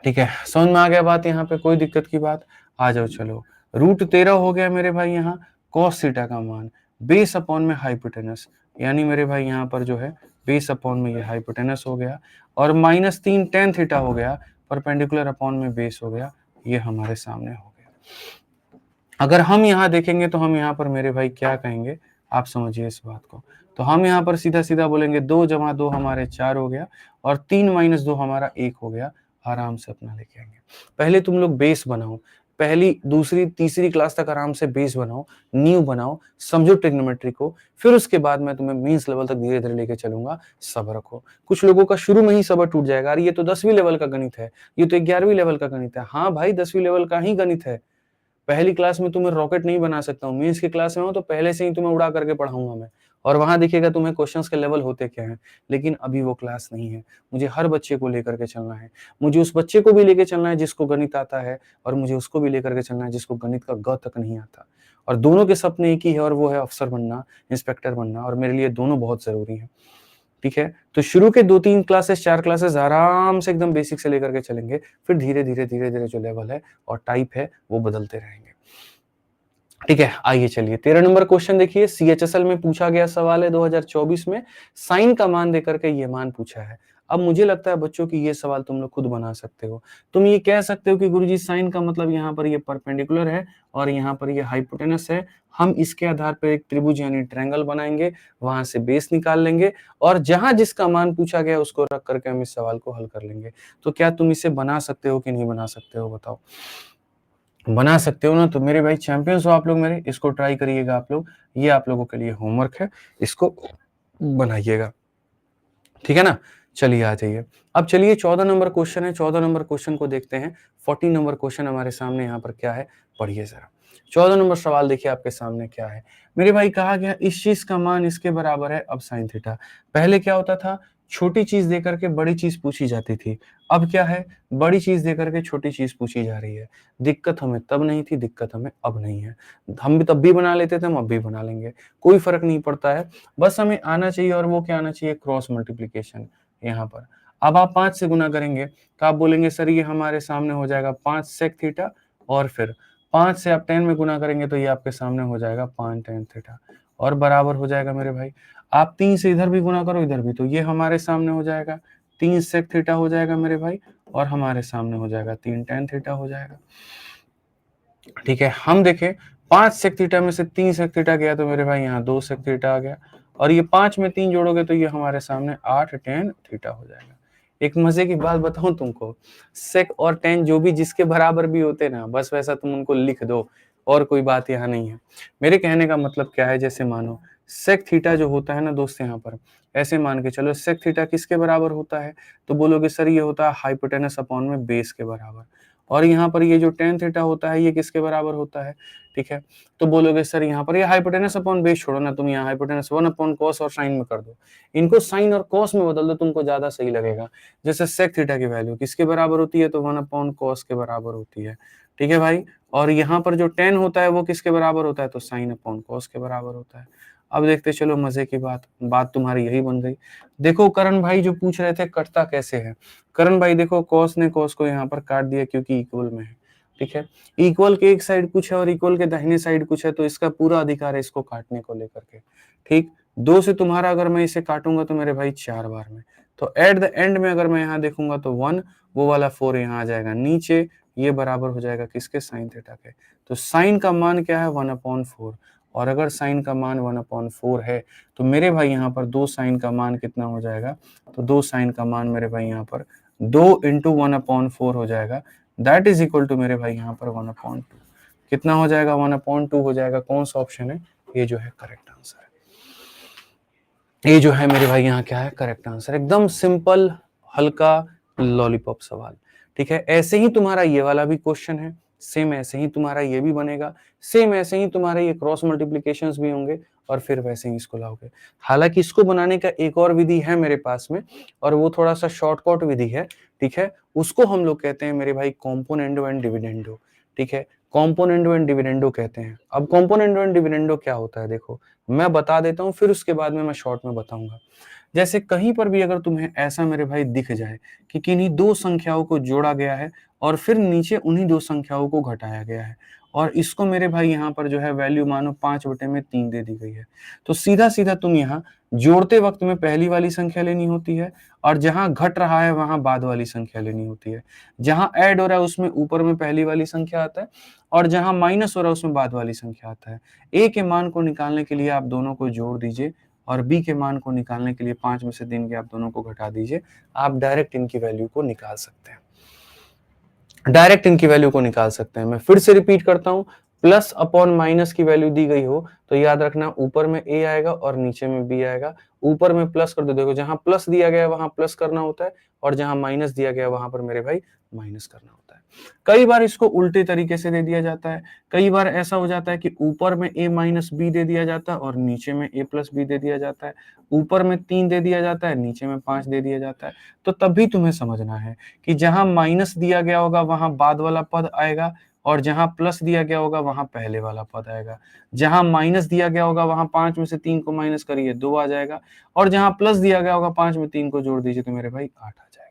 ठीक है, समझ में आ गया बात, यहाँ पे कोई दिक्कत की बात। आ जाओ चलो, √13 हो गया मेरे भाई यहाँ cos थीटा का मान, बेस अपॉन में हाइपोटेनस, यानी मेरे भाई यहाँ पर जो है बेस अपॉन में ये हाइपोटेनस हो गया, और -3 tan थीटा हो गया, परपेंडिकुलर अपॉन में बेस हो गया, ये हमारे सामने हो गया। अगर हम यहाँ देखेंगे तो हम यहाँ पर मेरे भाई क्या कहेंगे, आप समझिए इस बात को। तो हम यहाँ पर सीधा सीधा बोलेंगे 2 + 2 हमारे 4 हो गया, और 3 - 2 हमारा 1 हो गया। आराम से अपना लेके आएंगे। पहले तुम लोग बेस बनाओ, पहली दूसरी तीसरी क्लास तक आराम से बेस बनाओ, नींव बनाओ, समझो ट्रिग्नोमेट्री को, फिर उसके बाद मैं तुम्हें मेंस लेवल तक धीरे धीरे लेके चलूंगा। सब्र रखो। कुछ लोगों का शुरू में ही सब्र टूट जाएगा, अरे ये तो 10वीं लेवल का गणित है, ये तो 11वीं लेवल का गणित है। हाँ भाई 10वीं लेवल का ही गणित है। पहली क्लास में तुम्हें रॉकेट नहीं बना सकता हूँ, मेंस की क्लास में हो तो पहले से ही तुम्हें उड़ा करके पढ़ाऊंगा मैं, और वहां दिखेगा तुम्हें क्वेश्चंस के लेवल होते क्या हैं। लेकिन अभी वो क्लास नहीं है, मुझे हर बच्चे को लेकर के चलना है। मुझे उस बच्चे को भी लेकर चलना है जिसको गणित आता है, और मुझे उसको भी लेकर के चलना है जिसको गणित का ग तक नहीं आता। और दोनों के सपने एक ही है, और वो है अफसर बनना, इंस्पेक्टर बनना, और मेरे लिए दोनों बहुत जरूरी है। ठीक है, तो शुरू के 2-3 क्लासेस 4 क्लासेस आराम से एकदम बेसिक से लेकर के चलेंगे, फिर धीरे धीरे जो लेवल है और टाइप है वो बदलते रहेंगे। ठीक है, आइए चलिए 13 नंबर क्वेश्चन देखिए, CHSL में पूछा गया सवाल है 2024 में, साइन का मान देकर के ये मान पूछा है। अब मुझे लगता है बच्चों की ये सवाल तुम लोग खुद बना सकते हो। तुम ये कह सकते हो कि गुरुजी साइन का मतलब यहाँ पर ये परपेंडिकुलर है और यहाँ पर ये हाइपोटेनस है, हम इसके आधार पर एक त्रिभुज यानी ट्रायंगल बनाएंगे, वहां से बेस निकाल लेंगे, और जहां जिसका मान पूछा गया उसको रख करके हम इस सवाल को हल कर लेंगे। तो क्या तुम इसे बना सकते हो कि नहीं बना सकते हो, बताओ। बना सकते हो ना, तो मेरे भाई चैंपियंस हो आप लोग मेरे, इसको ट्राई करिएगा आप लोग, ये आप लोगों के लिए होमवर्क है, इसको बनाइएगा, ठीक है ना। चलिए आ जाइए। अब चलिए 14 नंबर क्वेश्चन है, 14 नंबर क्वेश्चन को देखते हैं। 14 नंबर क्वेश्चन हमारे सामने यहाँ पर क्या है, पढ़िए जरा। 14 नंबर सवाल देखिए आपके सामने क्या है मेरे भाई। कहा गया इस चीज का मान इसके बराबर है, अब साइन थीटा। पहले क्या होता था, छोटी चीज देकर के बड़ी चीज पूछी जाती थी, अब क्या है, बड़ी चीज देकर के छोटी चीज पूछी जा रही है। दिक्कत हमें तब नहीं थी, दिक्कत हमें अब नहीं है। हम भी तब भी बना लेते थे, हम अब भी बना लेंगे, कोई फर्क नहीं पड़ता है। बस हमें आना चाहिए, और वो क्या आना चाहिए, क्रॉस मल्टीप्लीकेशन। यहाँ पर अब आप 5 से गुना करेंगे तो आप बोलेंगे सर ये हमारे सामने हो जाएगा 5 सेक थीटा, और फिर 5 से आप 10 में गुना करेंगे तो ये आपके सामने हो जाएगा 5 tan थीटा, और बराबर हो जाएगा मेरे भाई। आप 3 से इधर भी गुना करो इधर भी, तो ये हमारे सामने हो जाएगा 3 सेक थीटा हो जाएगा मेरे भाई, और हमारे सामने हो जाएगा 3 tan थीटा हो जाएगा। ठीक है, हम देखें 5 सेक थीटा में से 3 सेक थीटा गया तो मेरे भाई यहाँ 2 सेक थीटा आ गया, और ये 5 में 3 जोड़ोगे तो ये हमारे सामने 8 tan थीटा हो जाएगा। एक मजे की बात बताऊं तुमको, सेक और tan जो भी जिसके बराबर भी होते ना, बस वैसा तुम उनको लिख दो, और कोई बात यहाँ नहीं है। मेरे कहने का मतलब क्या है, जैसे मानो सेक थीटा जो होता है ना दोस्त यहाँ पर, ऐसे मान के चलो सेक थीटा किसके बराबर होता है, तो बोलोगे सर ये होता है हाइपोटेनस अपॉन में बेस के बराबर। और यहाँ पर ये जो टेन थीटा होता है ये किसके बराबर होता है, ठीक है। तो बोलोगे सर यहाँ पर ये हाइपोटेनस अपॉन बेस छोड़ो ना, तुम यहाँ हाइपोटेनस 1 अपॉन कॉस और साइन में कर दो, इनको साइन और कॉस में बदल दो, तुमको ज्यादा सही लगेगा। जैसे सेक थीटा की वैल्यू किसके बराबर होती है, तो 1 अपॉन कॉस के बराबर होती है, ठीक है भाई। और यहाँ पर जो टेन होता है वो किसके बराबर होता है, तो साइन अपॉन कॉस के बराबर होता है। अब देखते चलो मजे की बात तुम्हारी यही बन गई। देखो करण भाई जो पूछ रहे थे कटता कैसे है, करण भाई देखो कॉस ने कॉस को यहाँ पर काट दिया क्योंकि इक्वल में है, ठीक है। इक्वल के एक साइड कुछ है और इक्वल के दाहिने साइड कुछ है, तो इसका पूरा अधिकार है इसको काटने को लेकर के, ठीक। 2 से तुम्हारा अगर मैं इसे काटूंगा तो मेरे भाई 4 बार में, तो एट द एंड में अगर मैं यहाँ देखूंगा तो 1, वो वाला 4 यहाँ आ जाएगा नीचे, ये बराबर हो जाएगा किसके, साइन थीटा के। तो साइन का मान क्या है 1/4, और अगर साइन का मान 1/4 है तो मेरे भाई यहाँ पर 2 साइन का मान कितना हो जाएगा, तो 2 साइन का मान मेरे भाई यहाँ पर 2 × 1/4 हो जाएगा, दैट इज इक्वल टू मेरे भाई यहाँ पर 1/2। कितना हो जाएगा, 1/2 हो जाएगा। कौन सा ऑप्शन है, ये जो है करेक्ट आंसर है, ये जो है मेरे भाई यहाँ क्या है, करेक्ट आंसर। एकदम सिंपल हल्का लॉलीपॉप सवाल, ठीक है। ऐसे ही तुम्हारा ये वाला भी क्वेश्चन है, सेम ऐसे ही तुम्हारा ये भी बनेगा, सेम ऐसे ही तुम्हारे ये क्रॉस मल्टीप्लिकेशंस भी होंगे, और फिर वैसे ही इसको लाओगे। हालांकि इसको बनाने का एक और विधि है मेरे पास में, और वो थोड़ा सा शॉर्टकट विधि है, ठीक है। उसको हम लोग कहते हैं मेरे भाई कॉम्पोनेंडो एंड डिविडेंडो, ठीक है। कॉम्पोनेंडो एंड डिविडेंडो कहते हैं। अब कॉम्पोनेंडो एंड डिविडेंडो क्या होता है, देखो मैं बता देता हूँ, फिर उसके बाद में मैं शॉर्ट में बताऊंगा। जैसे कहीं पर भी अगर तुम्हें ऐसा मेरे भाई दिख जाए कि किन्हीं 2 संख्याओं को जोड़ा गया है और फिर नीचे उन्हीं 2 संख्याओं को घटाया गया है, और इसको मेरे भाई यहाँ पर जो है वैल्यू मानो 5/3 दे दी गई है, तो सीधा सीधा तुम यहाँ जोड़ते वक्त में पहली वाली संख्या लेनी होती है, और जहां घट रहा है वहां बाद वाली संख्या लेनी होती है। जहां ऐड हो रहा है उसमें ऊपर में पहली वाली संख्या आता है, और जहां माइनस हो रहा है उसमें बाद वाली संख्या आता है। ए के मान को निकालने के लिए आप दोनों को जोड़ दीजिए, और बी के मान को निकालने के लिए 5 में से 3 के आप दोनों को घटा दीजिए। आप डायरेक्ट इनकी वैल्यू को निकाल सकते हैं, डायरेक्ट इनकी वैल्यू को निकाल सकते हैं। मैं फिर से रिपीट करता हूं, प्लस अपॉन माइनस की वैल्यू दी गई हो तो याद रखना ऊपर में ए आएगा और नीचे में बी आएगा। ऊपर में प्लस कर दो, देखो जहां प्लस दिया गया है वहां प्लस करना होता है, और जहां माइनस दिया गया है वहां पर मेरे भाई माइनस करना होता है। कई बार इसको उल्टे तरीके से दे दिया जाता है, कई बार ऐसा हो जाता है कि ऊपर में a माइनस बी दे दिया जाता है और नीचे में a प्लस बी दे दिया जाता है, ऊपर में 3 दे दिया जाता है, नीचे में 5 दे दिया जाता है। तो तब भी तुम्हें समझना है कि जहां माइनस दिया गया होगा वहां बाद वाला पद आएगा, और जहां प्लस दिया गया होगा वहां पहले वाला पद आएगा। जहां माइनस दिया गया होगा वहां 5 में से 3 को माइनस करिए 2 आ जाएगा, और जहां प्लस दिया गया होगा 5 में 3 को जोड़ दीजिए तो मेरे भाई 8 आ जाएगा।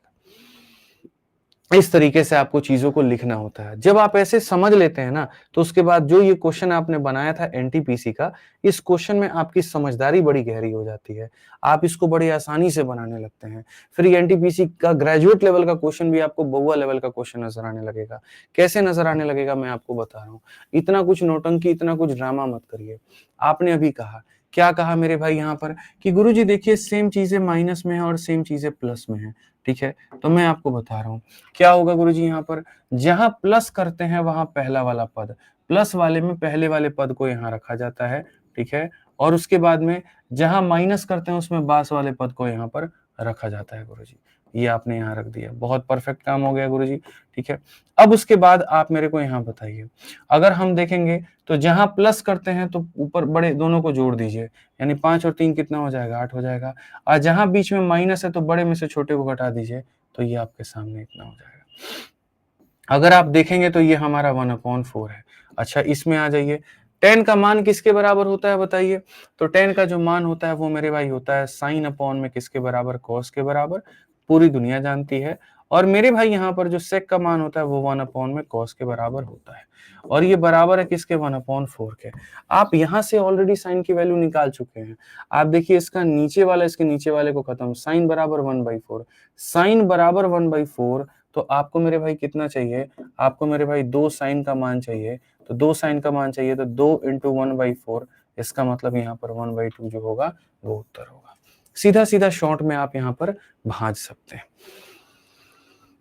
इस तरीके से आपको चीजों को लिखना होता है। जब आप ऐसे समझ लेते हैं ना, तो उसके बाद जो ये क्वेश्चन आपने बनाया था एनटीपीसी का, इस क्वेश्चन में आपकी समझदारी बड़ी गहरी हो जाती है, आप इसको बड़ी आसानी से बनाने लगते हैं। फिर ये एनटीपीसी का ग्रेजुएट लेवल का क्वेश्चन भी आपको बहुआ लेवल का क्वेश्चन नजर आने लगेगा। कैसे नजर आने लगेगा मैं आपको बता रहा हूँ। इतना कुछ नौटंकी, इतना कुछ ड्रामा मत करिए। आपने अभी कहा, क्या कहा मेरे भाई यहाँ पर, कि गुरुजी देखिए सेम चीजें माइनस में है और सेम चीजें प्लस में है, ठीक है। तो मैं आपको बता रहा हूँ क्या होगा गुरुजी, यहाँ पर जहां प्लस करते हैं वहां पहला वाला पद, प्लस वाले में पहले वाले पद को यहाँ रखा जाता है, ठीक है। और उसके बाद में जहां माइनस करते हैं उसमें बास वाले पद को यहाँ पर रखा जाता है गुरुजी। ये आपने यहाँ रख दिया, बहुत परफेक्ट काम हो गया गुरुजी, ठीक है। अब उसके बाद आप मेरे को यहाँ बताइए, अगर हम देखेंगे तो जहां प्लस करते हैं तो ऊपर बड़े दोनों को जोड़ दीजिए, यानी 5 और 3 कितना हो जाएगा, 8 हो जाएगा। और जहां बीच में माइनस है तो बड़े में से छोटे को घटा दीजिए, तो ये आपके सामने इतना हो जाएगा। अगर आप देखेंगे तो ये हमारा 1/4 है। अच्छा इसमें आ जाइए, 10 का मान किसके बराबर होता है बताइए, तो 10 का जो मान होता है वो मेरे भाई होता है साइन अपॉन में किसके बराबर, कॉस के बराबर, पूरी दुनिया जानती है। और मेरे भाई यहाँ पर जो सेक का मान होता है वो 1/, में कॉस के बराबर होता है, और ये बराबर है किसके, 1/4 के। आप यहाँ से ऑलरेडी साइन की वैल्यू निकाल चुके हैं। आप देखिए इसका नीचे वाला इसके नीचे वाले को खत्म, साइन बराबर 1/4, साइन बराबर 1/4, तो आपको मेरे भाई कितना चाहिए, आपको मेरे भाई 2 साइन का मान चाहिए। तो 2 साइन का मान चाहिए तो 2 × 1/4, इसका मतलब यहाँ पर 1/2 जो होगा वो उत्तर होगा। सीधा सीधा शॉर्ट में आप यहाँ पर भांज सकते हैं।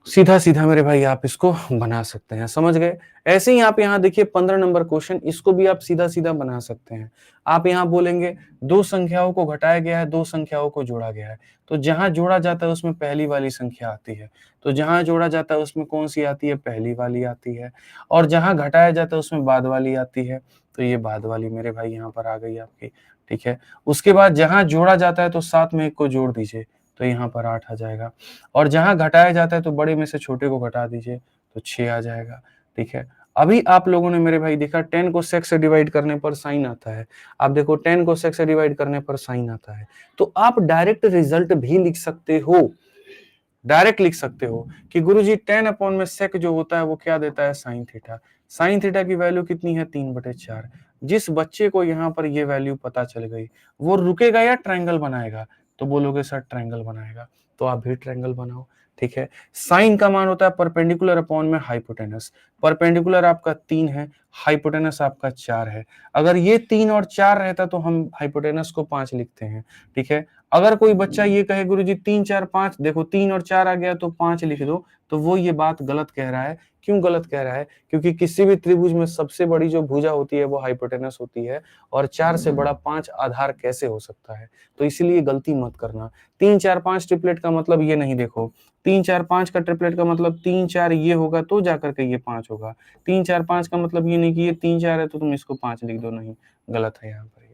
सीधा सीधा मेरे भाई आप इसको बना सकते हैं, समझ गए। ऐसे ही आप यहाँ देखिए 15 नंबर क्वेश्चन, इसको भी आप सीधा सीधा बना सकते हैं। आप यहाँ बोलेंगे दो संख्याओं को घटाया गया है, दो संख्याओं को जोड़ा गया है, तो जहां जोड़ा जाता है उसमें पहली वाली संख्या आती है, तो जहां जोड़ा जाता है उसमें कौन सी आती है, पहली वाली आती है, और जहां घटाया जाता है उसमें बाद वाली आती है, तो ये बाद वाली मेरे भाई यहाँ पर आ गई आपकी। ठीक है, उसके बाद जहां जोड़ा जाता है तो साथ में एक को जोड़ दीजिए, तो यहाँ पर 8 आ जाएगा, और जहां घटाया जाता है तो बड़े में से छोटे को घटा दीजिए, तो 6 आ जाएगा। ठीक है, अभी आप लोगों ने मेरे भाई देखा 10 को सेक से डिवाइड करने पर साइन आता है। आप देखो 10 को सेक से डिवाइड करने पर साइन आता है, तो आप डायरेक्ट रिजल्ट भी लिख सकते हो, डायरेक्ट लिख सकते हो कि गुरुजी 10 अपॉन में सेक जो होता है वो क्या देता है, साइन थीटा। साइन थीटा की वैल्यू कितनी है, 3/4। जिस बच्चे को यहाँ पर ये वैल्यू पता चल गई वो रुकेगा या ट्रायंगल बनाएगा, तो बोलोगे सर ट्रायंगल बनाएगा, तो आप भी ट्रायंगल बनाओ। ठीक है, साइन का मान होता है परपेंडिकुलर अपॉन में हाइपोटेनस। परपेंडिकुलर आपका 3 है, हाइपोटेनस आपका 4 है। अगर ये 3 और 4 रहता तो हम हाइपोटेनस को 5 लिखते हैं। ठीक है, अगर कोई बच्चा ये कहे गुरुजी 3 4 5, देखो 3 और 4 आ गया तो 5 लिख दो, तो वो ये बात गलत कह रहा है। क्यों गलत कह रहा है, क्योंकि किसी भी त्रिभुज में सबसे बड़ी जो भुजा होती है वो हाइपोटेनस होती है, और 4 से बड़ा 5 आधार कैसे हो सकता है, तो इसीलिए गलती मत करना। 3 4 5 ट्रिपलेट का मतलब ये नहीं, देखो 3 4 5 का ट्रिपलेट का मतलब 3 4 ये होगा तो जाकर के ये 5 होगा। 3 4 5 का मतलब ये नहीं कि ये 3 4 है तो तुम इसको 5 लिख दो, नहीं, गलत है यहाँ पर ये।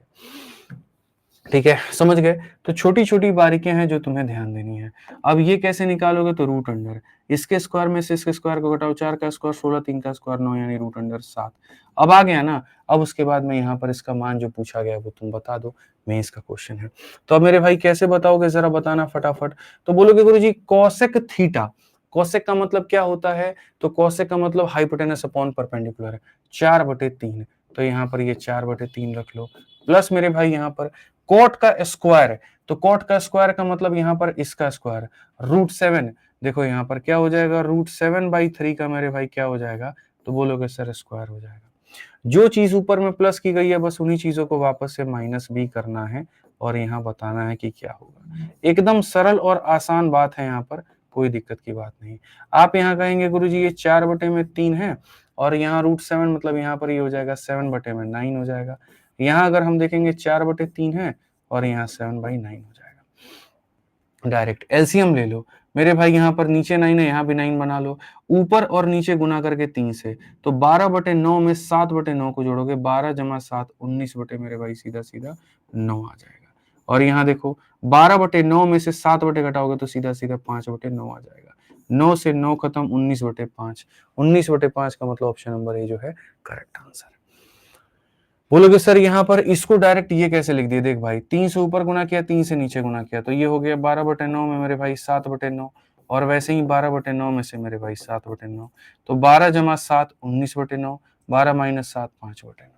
ठीक है, समझ गए। तो छोटी छोटी बारीकियां हैं जो तुम्हें ध्यान देनी है। अब ये कैसे निकालोगे, तो रूट अंडर, इसके स्क्वायर में से इसके स्क्वायर को घटाओ, 4 का स्क्वायर 16, 3 का स्क्वायर 9, यानी रूट अंडर 7। अब आ गया ना। अब उसके बाद में यहाँ पर इसका मान जो पूछा गया वो तुम बता दो, मैं इसका क्वेश्चन है। तो अब मेरे भाई कैसे बताओगे, जरा बताना फटाफट। तो बोलोगे गुरुजी कोसेक थीटा। कोसेक का मतलब क्या होता है, तो कोसेक का मतलब हाइपोटेनस अपॉन परपेंडिकुलर है, 4/3। तो यहाँ पर ये 4/3 रख लो, प्लस मेरे भाई यहाँ पर कोट का स्क्वायर है, तो कोट का स्क्वायर का मतलब यहाँ पर इसका स्क्वायर, √7। देखो यहाँ पर क्या हो जाएगा, √7/3 का मेरे भाई क्या हो जाएगा, तो बोलोगे सर स्क्वायर हो जाएगा। जो चीज ऊपर में प्लस की गई है बस उन्हीं चीजों को वापस से माइनस भी करना है, और यहाँ बताना है कि क्या होगा। एकदम सरल और आसान बात है, यहाँ पर कोई दिक्कत की बात नहीं। आप यहाँ कहेंगे गुरुजी ये 4/3 है, और यहाँ √7 मतलब यहाँ पर ये हो जाएगा 7/9 हो जाएगा। यहाँ अगर हम देखेंगे 4/3 है, और यहाँ 7/9 हो जाएगा। डायरेक्ट एलसीएम ले लो मेरे भाई, यहाँ पर नीचे 9 है, यहाँ भी 9 बना लो, ऊपर और नीचे गुना करके 3 से, तो 12/9 में 7/9 को जोड़ोगे, 12 × 7 19 बटे मेरे भाई सीधा सीधा 9 आ जाएगा। और यहाँ देखो 12/9 में से 7 बटे घटाओगे तो सीधा सीधा 5/9 आ जाएगा। 9 से 9 खत्म, 19/5। 19/5 का मतलब ऑप्शन नंबर ए जो है करेक्ट आंसर। बोलोगे सर यहाँ पर इसको डायरेक्ट ये कैसे लिख दिए, देख भाई 3 से ऊपर गुना किया, 3 से नीचे गुना किया, तो ये हो गया 12/9 में मेरे भाई 7/9, और वैसे ही 12/9 में से मेरे भाई 7/9, तो 12 × 7 19/9, 12 - 7 5/9।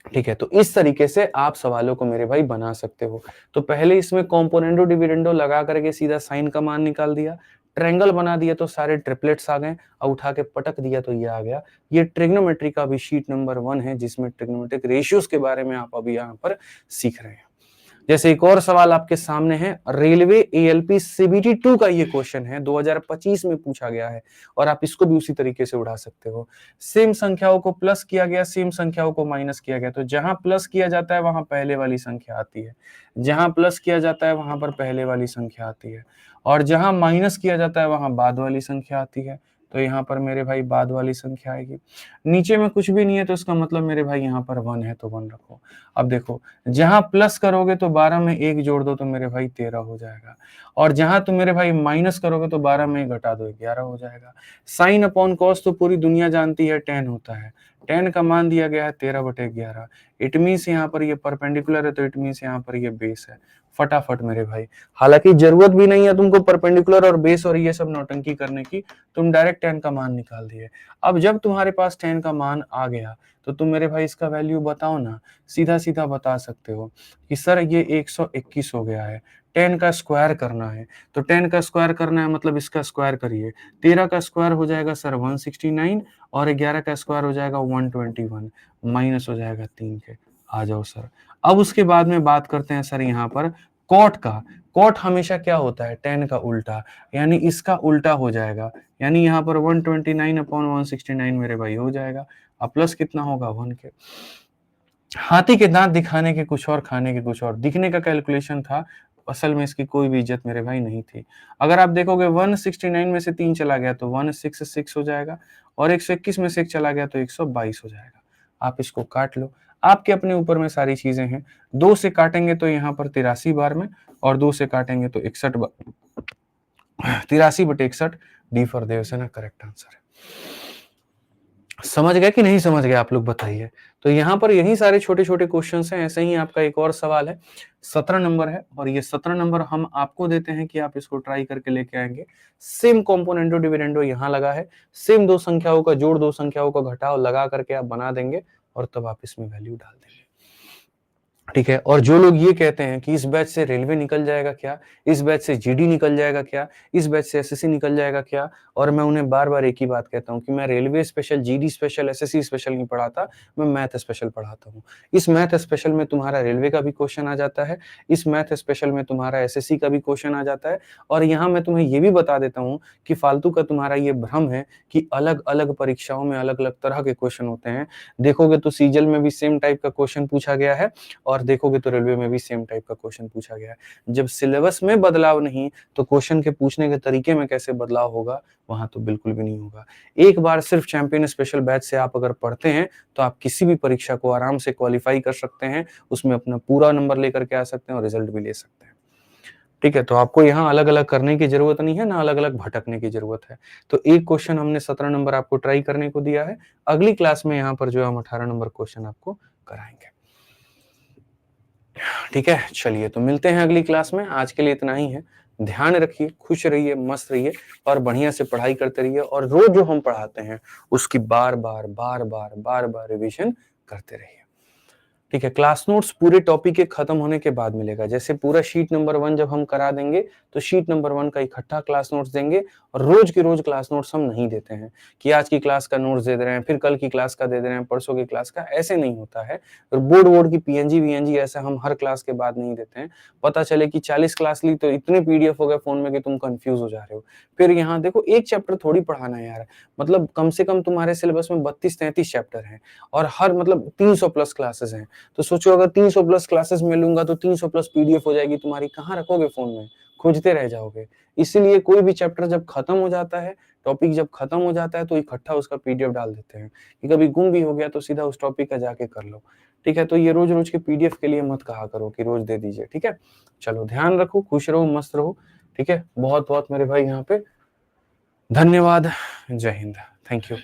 ठीक है, तो इस तरीके से आप सवालों को मेरे भाई बना सकते हो। तो पहले इसमें कॉम्पोनेंडो डिविडेंडो लगा करके सीधा साइन का मान निकाल दिया, ट्रायंगल बना दिया तो सारे ट्रिपलेट्स आ गए, और उठा के पटक दिया तो ये आ गया। ये ट्रिग्नोमेट्री का भी शीट नंबर 1 है, जिसमें ट्रिग्नोमेट्रिक रेशियोज के बारे में आप अभी यहाँ पर सीख रहे हैं। जैसे एक और सवाल आपके सामने है, रेलवे एएलपी सीबीटी 2 का ये क्वेश्चन है, 2025 में पूछा गया है, और आप इसको भी उसी तरीके से उड़ा सकते हो। सेम संख्याओं को प्लस किया गया, सेम संख्याओं को माइनस किया गया, तो जहां प्लस किया जाता है वहां पहले वाली संख्या आती है, जहां प्लस किया जाता है वहां पर पहले वाली संख्या आती है, और जहां माइनस किया जाता है वहां बाद वाली संख्या आती है। तो यहाँ पर मेरे भाई बाद वाली संख्या आएगी। नीचे में कुछ भी नहीं है तो इसका मतलब मेरे भाई यहाँ पर 1 है तो 1 रखो। अब देखो जहां प्लस करोगे तो 12 में 1 जोड़ दो तो मेरे भाई 13 हो जाएगा, और जहां तुम मेरे भाई माइनस करोगे तो 12 में 1 घटा दो 11 हो जाएगा। साइन अपॉन कॉस तो पूरी दुनिया जानती है 10 होता है, 10 का मान दिया गया है 13/11। इट मीन्स यहाँ पर ये परपेंडिकुलर है, तो इट मीन्स यहाँ पर ये बेस है। फटाफट मेरे भाई, हालांकि जरूरत भी नहीं है तुमको परपेंडिकुलर और बेस और ये सब नौटंकी करने की, तुम डायरेक्ट 10 का मान निकाल दिए। अब जब तुम्हारे पास 10 का मान आ गया तो तुम मेरे भाई इसका वैल्यू बताओ ना, सीधा सीधा बता सकते हो कि सर ये 121 हो गया है, 10 का स्क्वायर करना है, तो 10 का स्क्वायर करना है मतलब इसका स्क्वायर करिए, 13 का स्क्वायर हो जाएगा सर 169, और 11 का स्क्वायर हो जाएगा 121, माइनस हो जाएगा 3 के। आ जाओ सर। अब उसके बाद में बात करते हैं सर यहाँ पर कॉट का, कॉट हमेशा क्या होता है, tan का उल्टा, यानी इसका उल्टा हो जाएगा, यानी यहाँ पर 129/169 मेरे भाई हो जाएगा। अब प्लस कितना होगा 1 के। हाथी के दांत दिखाने के कुछ और, खाने के कुछ और, दिखने का कैलकुलेशन था, असल में इसकी कोई भी इज्जत मेरे भाई नहीं थी। अगर आप देखोगे 169 में से 3 चला गया तो 166 हो जाएगा, और 121 में से 1 चला गया तो 122 हो जाएगा। आप इसको काट लो, आपके अपने ऊपर में सारी चीजें हैं। 2 से काटेंगे तो यहाँ पर 83 बार में, और 2 से काटेंगे तो 61 बार, 83/61, D for Devsena correct answer है। समझ गए कि नहीं समझ गए आप लोग बताइए। तो यहाँ पर यही सारे छोटे छोटे क्वेश्चंस हैं। ऐसे ही आपका एक और सवाल है, 17 नंबर है, और ये 17 नंबर हम आपको देते हैं कि आप इसको ट्राई करके लेके आएंगे। सेम कॉम्पोनेंटो डिविडेंडो यहाँ लगा है, सेम दो संख्याओं का जोड़, दो संख्याओं का घटाव लगा करके आप बना देंगे, और तब आप इसमें वैल्यू डाल देंगे। ठीक है, और जो लोग ये कहते हैं कि इस बैच से रेलवे निकल जाएगा क्या, इस बैच से जीडी निकल जाएगा क्या, इस बैच से एसएससी निकल जाएगा क्या, और मैं उन्हें बार बार एक ही बात कहता हूं कि मैं railway special, GD special, SSC special नहीं पढ़ाता, मैं मैथ स्पेशल पढ़ाता हूं। इस मैथ स्पेशल में तुम्हारा रेलवे का भी क्वेश्चन आ जाता है, इस मैथ स्पेशल में तुम्हारा एसएससी का भी क्वेश्चन आ जाता है, और यहाँ मैं तुम्हें ये भी बता देता हूँ कि फालतू का तुम्हारा ये भ्रम है कि अलग अलग परीक्षाओं में अलग अलग तरह के क्वेश्चन होते हैं। देखोगे तो सीजल में भी सेम टाइप का क्वेश्चन पूछा गया है, और देखोगे तो रेलवे में भी सेम टाइप का क्वेश्चन पूछा गया है। जब सिलेबस में बदलाव नहीं, तो क्वेश्चन के पूछने के तरीके में कैसे बदलाव होगा, वहां तो बिल्कुल भी नहीं होगा। एक बार सिर्फ चैंपियन स्पेशल बैच से आप अगर पढ़ते हैं तो आप किसी भी परीक्षा को आराम से क्वालिफाई कर सकते हैं, उसमें अपना पूरा नंबर लेकर के आ सकते हैं और रिजल्ट भी ले सकते हैं। ठीक है, तो आपको यहाँ अलग अलग करने की जरूरत नहीं है, ना अलग अलग भटकने की जरूरत है। तो एक क्वेश्चन हमने 17 नंबर आपको ट्राई करने को दिया है, अगली क्लास में यहाँ पर जो हम 18 नंबर क्वेश्चन आपको कराएंगे। ठीक है, चलिए तो मिलते हैं अगली क्लास में। आज के लिए इतना ही है। ध्यान रखिए, खुश रहिए, मस्त रहिए, और बढ़िया से पढ़ाई करते रहिए, और रोज जो हम पढ़ाते हैं उसकी बार बार रिवीजन करते रहिए। ठीक है, क्लास नोट्स पूरे टॉपिक के खत्म होने के बाद मिलेगा। जैसे पूरा शीट नंबर 1 जब हम करा देंगे तो शीट नंबर 1 का इकट्ठा क्लास नोट्स देंगे, और रोज की रोज क्लास नोट्स हम नहीं देते हैं कि आज की क्लास का नोट्स दे रहे हैं, फिर कल की क्लास का दे रहे हैं, परसों की क्लास का, ऐसे नहीं होता है। और बोर्ड की पीएनजी वीएनजी ऐसा हम हर क्लास के बाद नहीं देते हैं। पता चले कि 40 क्लास ली तो इतने पीडीएफ हो गए फोन में कि तुम कंफ्यूज हो जा रहे हो। फिर यहाँ देखो, एक चैप्टर थोड़ी पढ़ाना है यार, मतलब कम से कम तुम्हारे सिलेबस में 32-33 चैप्टर हैं, और हर मतलब 300 प्लस क्लासेस हैं। तो सोचो अगर 300 प्लस क्लासेस में लूंगा तो 300 प्लस पीडीएफ हो जाएगी तुम्हारी, कहाँ रखोगे फोन में, खोजते रह जाओगे। इसीलिए कोई भी चैप्टर जब खत्म हो जाता है, टॉपिक जब खत्म हो जाता है, तो इकट्ठा उसका पीडीएफ डाल देते हैं कि कभी गुम भी हो गया तो सीधा उस टॉपिक का जाके कर लो। ठीक है, तो ये रोज रोज के पीडीएफ के लिए मत कहा करो कि रोज दे दीजिए। ठीक है, चलो ध्यान रखो, खुश रहो, मस्त रहो। ठीक है, बहुत बहुत मेरे भाई यहाँ पे धन्यवाद। जय हिंद, थैंक यू।